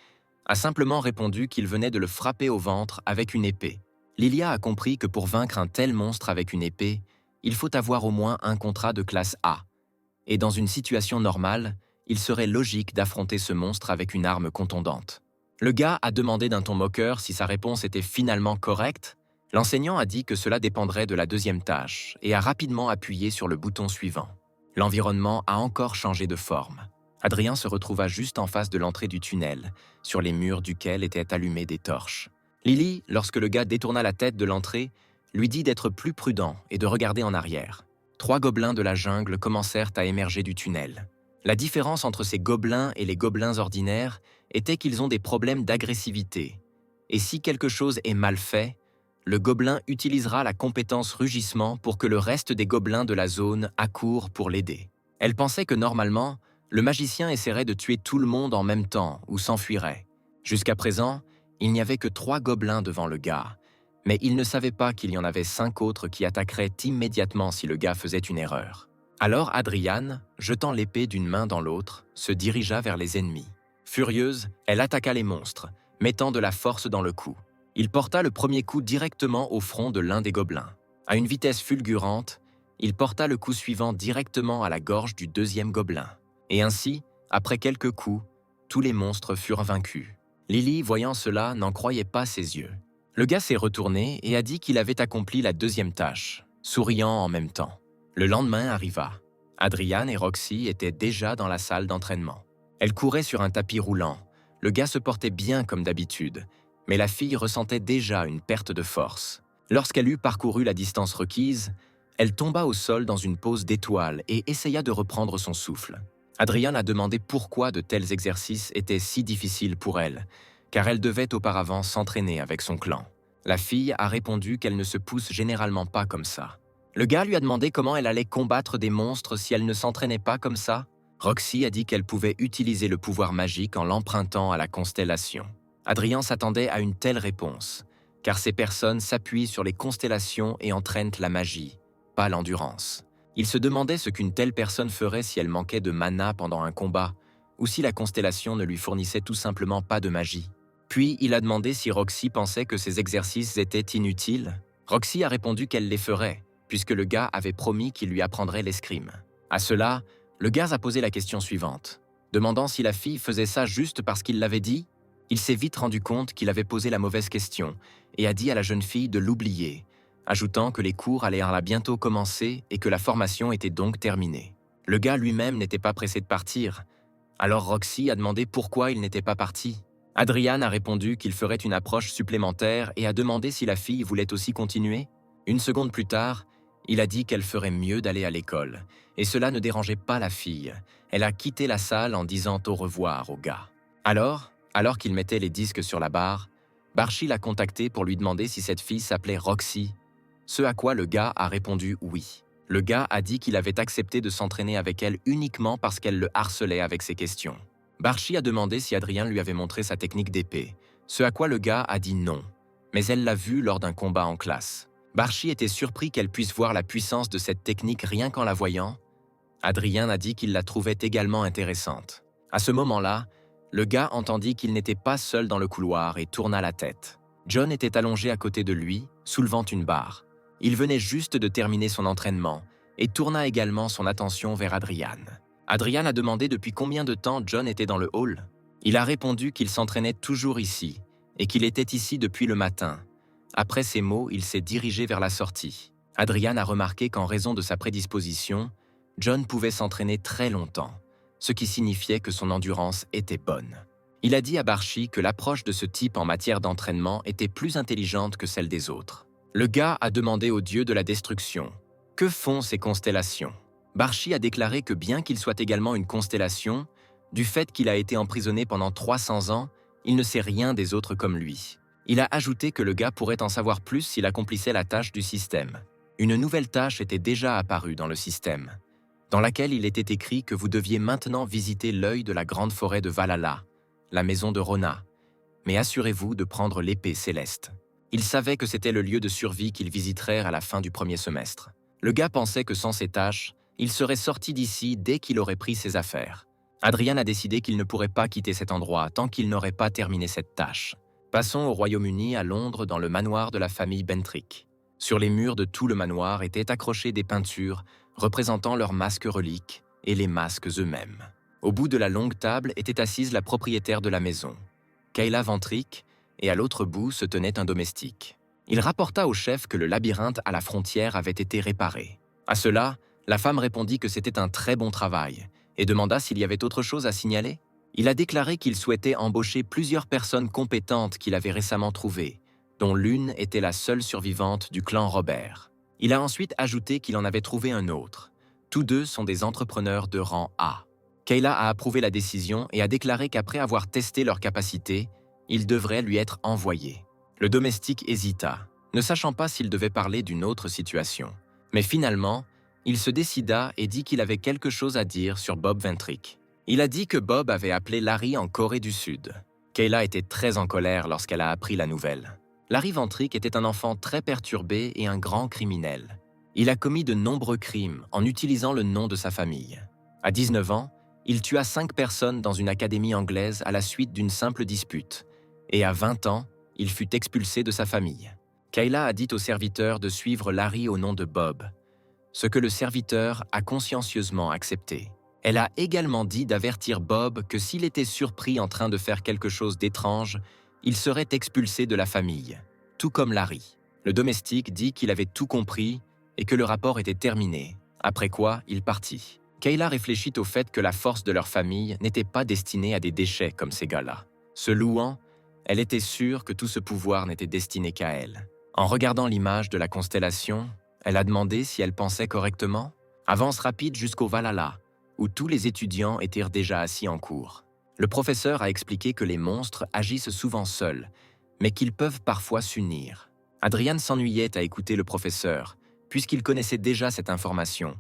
a simplement répondu qu'il venait de le frapper au ventre avec une épée. Lilia a compris que pour vaincre un tel monstre avec une épée, il faut avoir au moins un contrat de classe A. Et dans une situation normale, il serait logique d'affronter ce monstre avec une arme contondante. Le gars a demandé d'un ton moqueur si sa réponse était finalement correcte. L'enseignant a dit que cela dépendrait de la deuxième tâche et a rapidement appuyé sur le bouton suivant. L'environnement a encore changé de forme. Adrien se retrouva juste en face de l'entrée du tunnel, sur les murs duquel étaient allumées des torches. Lily, lorsque le gars détourna la tête de l'entrée, lui dit d'être plus prudent et de regarder en arrière. 3 gobelins de la jungle commencèrent à émerger du tunnel. La différence entre ces gobelins et les gobelins ordinaires était qu'ils ont des problèmes d'agressivité. Et si quelque chose est mal fait, le gobelin utilisera la compétence rugissement pour que le reste des gobelins de la zone accourent pour l'aider. Elle pensait que normalement, le magicien essaierait de tuer tout le monde en même temps ou s'enfuirait. Jusqu'à présent, il n'y avait que 3 gobelins devant le gars, mais il ne savait pas qu'il y en avait 5 autres qui attaqueraient immédiatement si le gars faisait une erreur. Alors Adrian, jetant l'épée d'une main dans l'autre, se dirigea vers les ennemis. Furieuse, elle attaqua les monstres, mettant de la force dans le coup. Il porta le premier coup directement au front de l'un des gobelins. À une vitesse fulgurante, il porta le coup suivant directement à la gorge du deuxième gobelin. Et ainsi, après quelques coups, tous les monstres furent vaincus. Lily, voyant cela, n'en croyait pas ses yeux. Le gars s'est retourné et a dit qu'il avait accompli la deuxième tâche, souriant en même temps. Le lendemain arriva. Adrian et Roxy étaient déjà dans la salle d'entraînement. Elle courait sur un tapis roulant. Le gars se portait bien comme d'habitude, mais la fille ressentait déjà une perte de force. Lorsqu'elle eut parcouru la distance requise, elle tomba au sol dans une pose d'étoile et essaya de reprendre son souffle. Adrian a demandé pourquoi de tels exercices étaient si difficiles pour elle, car elle devait auparavant s'entraîner avec son clan. La fille a répondu qu'elle ne se pousse généralement pas comme ça. Le gars lui a demandé comment elle allait combattre des monstres si elle ne s'entraînait pas comme ça. Roxy a dit qu'elle pouvait utiliser le pouvoir magique en l'empruntant à la constellation. Adrien s'attendait à une telle réponse, car ces personnes s'appuient sur les constellations et entraînent la magie, pas l'endurance. Il se demandait ce qu'une telle personne ferait si elle manquait de mana pendant un combat, ou si la constellation ne lui fournissait tout simplement pas de magie. Puis il a demandé si Roxy pensait que ces exercices étaient inutiles. Roxy a répondu qu'elle les ferait, puisque le gars avait promis qu'il lui apprendrait l'escrime. À cela, le gars a posé la question suivante, demandant si la fille faisait ça juste parce qu'il l'avait dit. Il s'est vite rendu compte qu'il avait posé la mauvaise question et a dit à la jeune fille de l'oublier, ajoutant que les cours allaient bientôt commencer et que la formation était donc terminée. Le gars lui-même n'était pas pressé de partir. Alors Roxy a demandé pourquoi il n'était pas parti. Adrian a répondu qu'il ferait une approche supplémentaire et a demandé si la fille voulait aussi continuer. Une seconde plus tard, il a dit qu'elle ferait mieux d'aller à l'école, et cela ne dérangeait pas la fille. Elle a quitté la salle en disant au revoir au gars. Alors qu'il mettait les disques sur la barre, Barchi l'a contacté pour lui demander si cette fille s'appelait Roxy, ce à quoi le gars a répondu oui. Le gars a dit qu'il avait accepté de s'entraîner avec elle uniquement parce qu'elle le harcelait avec ses questions. Barchi a demandé si Adrien lui avait montré sa technique d'épée, ce à quoi le gars a dit non, mais elle l'a vu lors d'un combat en classe. Barchi était surpris qu'elle puisse voir la puissance de cette technique rien qu'en la voyant. Adrien a dit qu'il la trouvait également intéressante. À ce moment-là, le gars entendit qu'il n'était pas seul dans le couloir et tourna la tête. John était allongé à côté de lui, soulevant une barre. Il venait juste de terminer son entraînement et tourna également son attention vers Adrian. Adrian a demandé depuis combien de temps John était dans le hall. Il a répondu qu'il s'entraînait toujours ici et qu'il était ici depuis le matin. Après ces mots, il s'est dirigé vers la sortie. Adrian a remarqué qu'en raison de sa prédisposition, John pouvait s'entraîner très longtemps, ce qui signifiait que son endurance était bonne. Il a dit à Barchi que l'approche de ce type en matière d'entraînement était plus intelligente que celle des autres. Le gars a demandé au dieu de la destruction « Que font ces constellations ?» Barchi a déclaré que bien qu'il soit également une constellation, du fait qu'il a été emprisonné pendant 300 ans, il ne sait rien des autres comme lui. Il a ajouté que le gars pourrait en savoir plus s'il accomplissait la tâche du système. Une nouvelle tâche était déjà apparue dans le système, dans laquelle il était écrit que vous deviez maintenant visiter l'œil de la grande forêt de Valhalla, la maison de Rona, mais assurez-vous de prendre l'épée céleste. Il savait que c'était le lieu de survie qu'il visiterait à la fin du premier semestre. Le gars pensait que sans ces tâches, il serait sorti d'ici dès qu'il aurait pris ses affaires. Adrian a décidé qu'il ne pourrait pas quitter cet endroit tant qu'il n'aurait pas terminé cette tâche. Passons au Royaume-Uni, à Londres, dans le manoir de la famille Bentrick. Sur les murs de tout le manoir étaient accrochées des peintures représentant leurs masques reliques et les masques eux-mêmes. Au bout de la longue table était assise la propriétaire de la maison, Kayla Ventrick, et à l'autre bout se tenait un domestique. Il rapporta au chef que le labyrinthe à la frontière avait été réparé. À cela, la femme répondit que c'était un très bon travail et demanda s'il y avait autre chose à signaler. Il a déclaré qu'il souhaitait embaucher plusieurs personnes compétentes qu'il avait récemment trouvées, dont l'une était la seule survivante du clan Robert. Il a ensuite ajouté qu'il en avait trouvé un autre. Tous deux sont des entrepreneurs de rang A. Kayla a approuvé la décision et a déclaré qu'après avoir testé leurs capacités, ils devraient lui être envoyés. Le domestique hésita, ne sachant pas s'il devait parler d'une autre situation. Mais finalement, il se décida et dit qu'il avait quelque chose à dire sur Bob Ventrick. Il a dit que Bob avait appelé Larry en Corée du Sud. Kayla était très en colère lorsqu'elle a appris la nouvelle. Larry Ventrick était un enfant très perturbé et un grand criminel. Il a commis de nombreux crimes en utilisant le nom de sa famille. À 19 ans, il tua 5 personnes dans une académie anglaise à la suite d'une simple dispute. Et à 20 ans, il fut expulsé de sa famille. Kayla a dit au serviteur de suivre Larry au nom de Bob, ce que le serviteur a consciencieusement accepté. Elle a également dit d'avertir Bob que s'il était surpris en train de faire quelque chose d'étrange, il serait expulsé de la famille, tout comme Larry. Le domestique dit qu'il avait tout compris et que le rapport était terminé, après quoi il partit. Kayla réfléchit au fait que la force de leur famille n'était pas destinée à des déchets comme ces gars-là. Se louant, elle était sûre que tout ce pouvoir n'était destiné qu'à elle. En regardant l'image de la constellation, elle a demandé si elle pensait correctement. Avance rapide jusqu'au Valhalla, où tous les étudiants étaient déjà assis en cours. Le professeur a expliqué que les monstres agissent souvent seuls, mais qu'ils peuvent parfois s'unir. Adrian s'ennuyait à écouter le professeur, puisqu'il connaissait déjà cette information,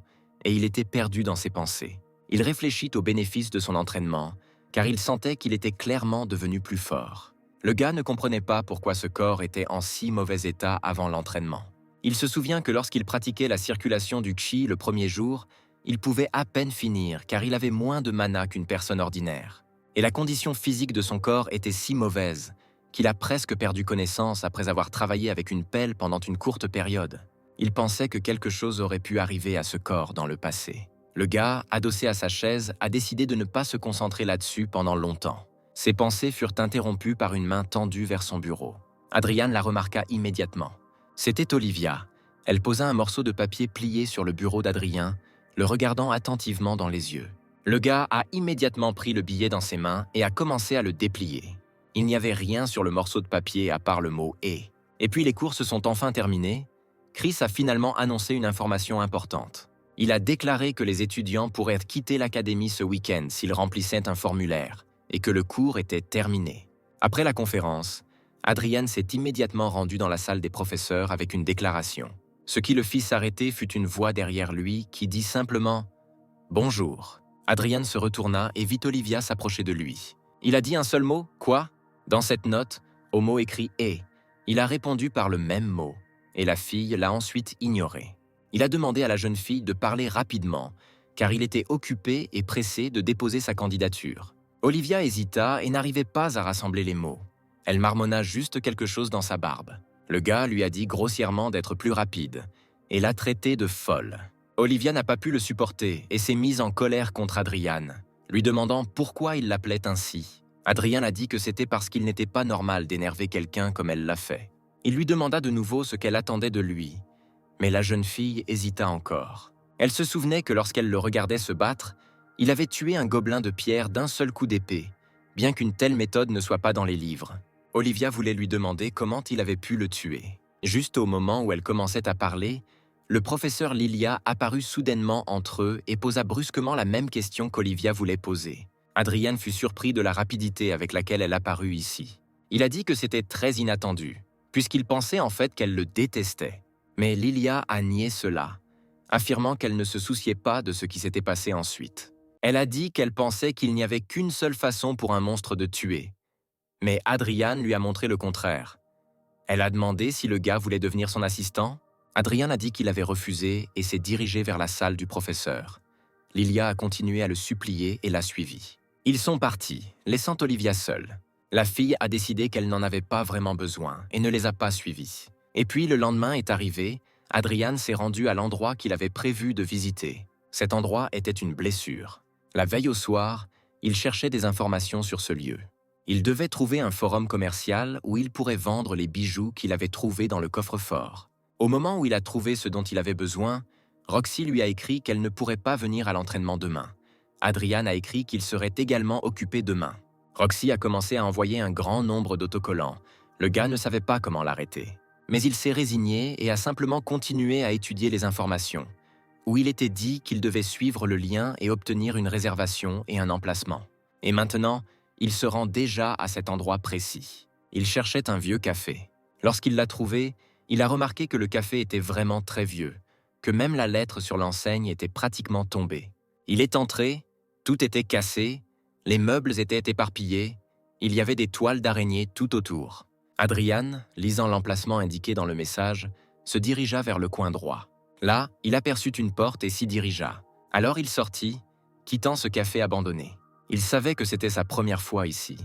et il était perdu dans ses pensées. Il réfléchit aux bénéfices de son entraînement, car il sentait qu'il était clairement devenu plus fort. Le gars ne comprenait pas pourquoi ce corps était en si mauvais état avant l'entraînement. Il se souvient que lorsqu'il pratiquait la circulation du Qi le premier jour, il pouvait à peine finir car il avait moins de mana qu'une personne ordinaire. Et la condition physique de son corps était si mauvaise qu'il a presque perdu connaissance après avoir travaillé avec une pelle pendant une courte période. Il pensait que quelque chose aurait pu arriver à ce corps dans le passé. Le gars, adossé à sa chaise, a décidé de ne pas se concentrer là-dessus pendant longtemps. Ses pensées furent interrompues par une main tendue vers son bureau. Adrian la remarqua immédiatement. C'était Olivia. Elle posa un morceau de papier plié sur le bureau d'Adrien, le regardant attentivement dans les yeux. Le gars a immédiatement pris le billet dans ses mains et a commencé à le déplier. Il n'y avait rien sur le morceau de papier à part le mot « et ». Et puis les cours se sont enfin terminés. Chris a finalement annoncé une information importante. Il a déclaré que les étudiants pourraient quitter l'académie ce week-end s'ils remplissaient un formulaire et que le cours était terminé. Après la conférence, Adrian s'est immédiatement rendu dans la salle des professeurs avec une déclaration. Ce qui le fit s'arrêter fut une voix derrière lui qui dit simplement « Bonjour ». Adrian se retourna et vit Olivia s'approcher de lui. Il a dit un seul mot, quoi? Dans cette note, au mot écrit « et », il a répondu par le même mot, et la fille l'a ensuite ignoré. Il a demandé à la jeune fille de parler rapidement, car il était occupé et pressé de déposer sa candidature. Olivia hésita et n'arrivait pas à rassembler les mots. Elle marmonna juste quelque chose dans sa barbe. Le gars lui a dit grossièrement d'être plus rapide, et l'a traitée de folle. Olivia n'a pas pu le supporter et s'est mise en colère contre Adrian, lui demandant pourquoi il l'appelait ainsi. Adrian a dit que c'était parce qu'il n'était pas normal d'énerver quelqu'un comme elle l'a fait. Il lui demanda de nouveau ce qu'elle attendait de lui, mais la jeune fille hésita encore. Elle se souvenait que lorsqu'elle le regardait se battre, il avait tué un gobelin de pierre d'un seul coup d'épée, bien qu'une telle méthode ne soit pas dans les livres. Olivia voulait lui demander comment il avait pu le tuer. Juste au moment où elle commençait à parler, le professeur Lilia apparut soudainement entre eux et posa brusquement la même question qu'Olivia voulait poser. Adrian fut surpris de la rapidité avec laquelle elle apparut ici. Il a dit que c'était très inattendu, puisqu'il pensait en fait qu'elle le détestait. Mais Lilia a nié cela, affirmant qu'elle ne se souciait pas de ce qui s'était passé ensuite. Elle a dit qu'elle pensait qu'il n'y avait qu'une seule façon pour un monstre de tuer. Mais Adrian lui a montré le contraire. Elle a demandé si le gars voulait devenir son assistant. Adrian a dit qu'il avait refusé et s'est dirigé vers la salle du professeur. Lilia a continué à le supplier et l'a suivi. Ils sont partis, laissant Olivia seule. La fille a décidé qu'elle n'en avait pas vraiment besoin et ne les a pas suivis. Et puis le lendemain est arrivé, Adrian s'est rendu à l'endroit qu'il avait prévu de visiter. Cet endroit était une blessure. La veille au soir, il cherchait des informations sur ce lieu. Il devait trouver un forum commercial où il pourrait vendre les bijoux qu'il avait trouvés dans le coffre-fort. Au moment où il a trouvé ce dont il avait besoin, Roxy lui a écrit qu'elle ne pourrait pas venir à l'entraînement demain. Adrian a écrit qu'il serait également occupé demain. Roxy a commencé à envoyer un grand nombre d'autocollants. Le gars ne savait pas comment l'arrêter. Mais il s'est résigné et a simplement continué à étudier les informations, où il était dit qu'il devait suivre le lien et obtenir une réservation et un emplacement. Et maintenant, il se rend déjà à cet endroit précis. Il cherchait un vieux café. Lorsqu'il l'a trouvé, il a remarqué que le café était vraiment très vieux, que même la lettre sur l'enseigne était pratiquement tombée. Il est entré, tout était cassé, les meubles étaient éparpillés, il y avait des toiles d'araignée tout autour. Adrian, lisant l'emplacement indiqué dans le message, se dirigea vers le coin droit. Là, il aperçut une porte et s'y dirigea. Alors il sortit, quittant ce café abandonné. Il savait que c'était sa première fois ici,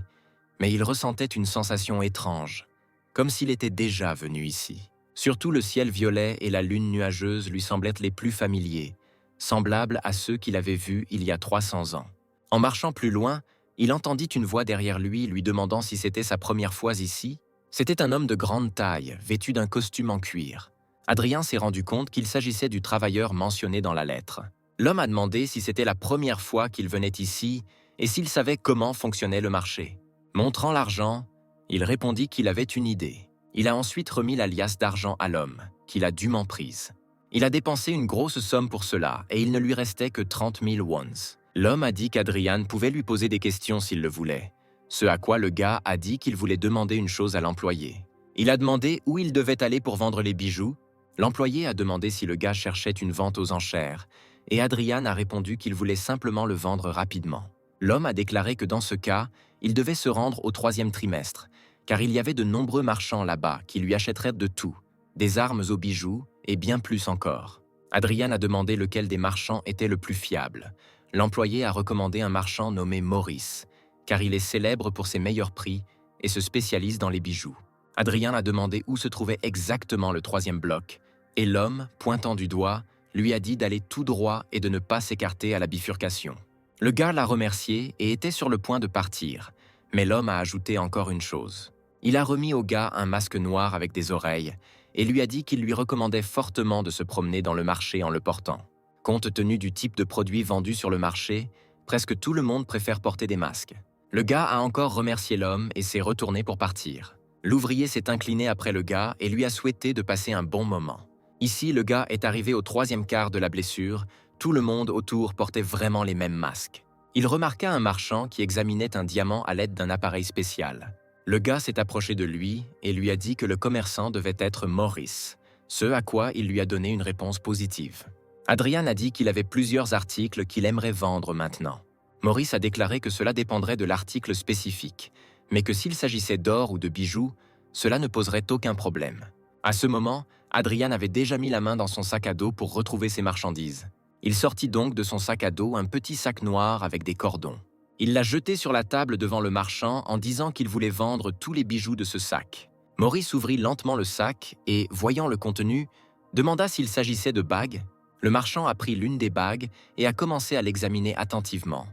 mais il ressentait une sensation étrange, comme s'il était déjà venu ici. Surtout le ciel violet et la lune nuageuse lui semblaient les plus familiers, semblables à ceux qu'il avait vus il y a 300 ans. En marchant plus loin, il entendit une voix derrière lui demandant si c'était sa première fois ici. C'était un homme de grande taille, vêtu d'un costume en cuir. Adrien s'est rendu compte qu'il s'agissait du travailleur mentionné dans la lettre. L'homme a demandé si c'était la première fois qu'il venait ici et s'il savait comment fonctionnait le marché. Montrant l'argent, il répondit qu'il avait une idée. Il a ensuite remis la liasse d'argent à l'homme, qu'il a dûment prise. Il a dépensé une grosse somme pour cela et il ne lui restait que 30 000 wons. L'homme a dit qu'Adrian pouvait lui poser des questions s'il le voulait, ce à quoi le gars a dit qu'il voulait demander une chose à l'employé. Il a demandé où il devait aller pour vendre les bijoux. L'employé a demandé si le gars cherchait une vente aux enchères et Adrian a répondu qu'il voulait simplement le vendre rapidement. L'homme a déclaré que dans ce cas, il devait se rendre au 3e trimestre, car il y avait de nombreux marchands là-bas qui lui achèteraient de tout, des armes aux bijoux et bien plus encore. Adrian a demandé lequel des marchands était le plus fiable. L'employé a recommandé un marchand nommé Maurice, car il est célèbre pour ses meilleurs prix et se spécialise dans les bijoux. Adrien a demandé où se trouvait exactement le 3e bloc, et l'homme, pointant du doigt, lui a dit d'aller tout droit et de ne pas s'écarter à la bifurcation. Le gars l'a remercié et était sur le point de partir, Mais l'homme a ajouté encore une chose. Il a remis au gars un masque noir avec des oreilles et lui a dit qu'il lui recommandait fortement de se promener dans le marché en le portant. Compte tenu du type de produits vendus sur le marché, presque tout le monde préfère porter des masques. Le gars a encore remercié l'homme et s'est retourné pour partir. L'ouvrier s'est incliné après le gars et lui a souhaité de passer un bon moment. Ici, le gars est arrivé au 3e quart de la blessure. Tout le monde autour portait vraiment les mêmes masques. Il remarqua un marchand qui examinait un diamant à l'aide d'un appareil spécial. Le gars s'est approché de lui et lui a dit que le commerçant devait être Maurice, ce à quoi il lui a donné une réponse positive. Adrian a dit qu'il avait plusieurs articles qu'il aimerait vendre maintenant. Maurice a déclaré que cela dépendrait de l'article spécifique, mais que s'il s'agissait d'or ou de bijoux, cela ne poserait aucun problème. À ce moment, Adrian avait déjà mis la main dans son sac à dos pour retrouver ses marchandises. Il sortit donc de son sac à dos un petit sac noir avec des cordons. Il l'a jeté sur la table devant le marchand en disant qu'il voulait vendre tous les bijoux de ce sac. Maurice ouvrit lentement le sac et, voyant le contenu, demanda s'il s'agissait de bagues. Le marchand a pris l'une des bagues et a commencé à l'examiner attentivement.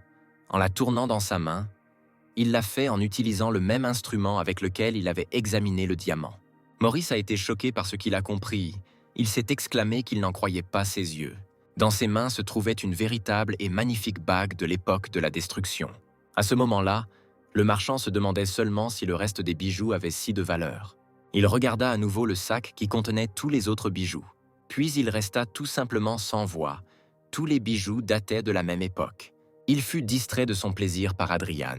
En la tournant dans sa main, il l'a fait en utilisant le même instrument avec lequel il avait examiné le diamant. Maurice a été choqué par ce qu'il a compris. Il s'est exclamé qu'il n'en croyait pas ses yeux. Dans ses mains se trouvait une véritable et magnifique bague de l'époque de la destruction. À ce moment-là, le marchand se demandait seulement si le reste des bijoux avait si de valeur. Il regarda à nouveau le sac qui contenait tous les autres bijoux. Puis il resta tout simplement sans voix. Tous les bijoux dataient de la même époque. Il fut distrait de son plaisir par Adrian.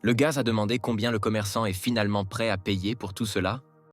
Le gars a demandé combien le commerçant est finalement prêt à payer pour tout cela.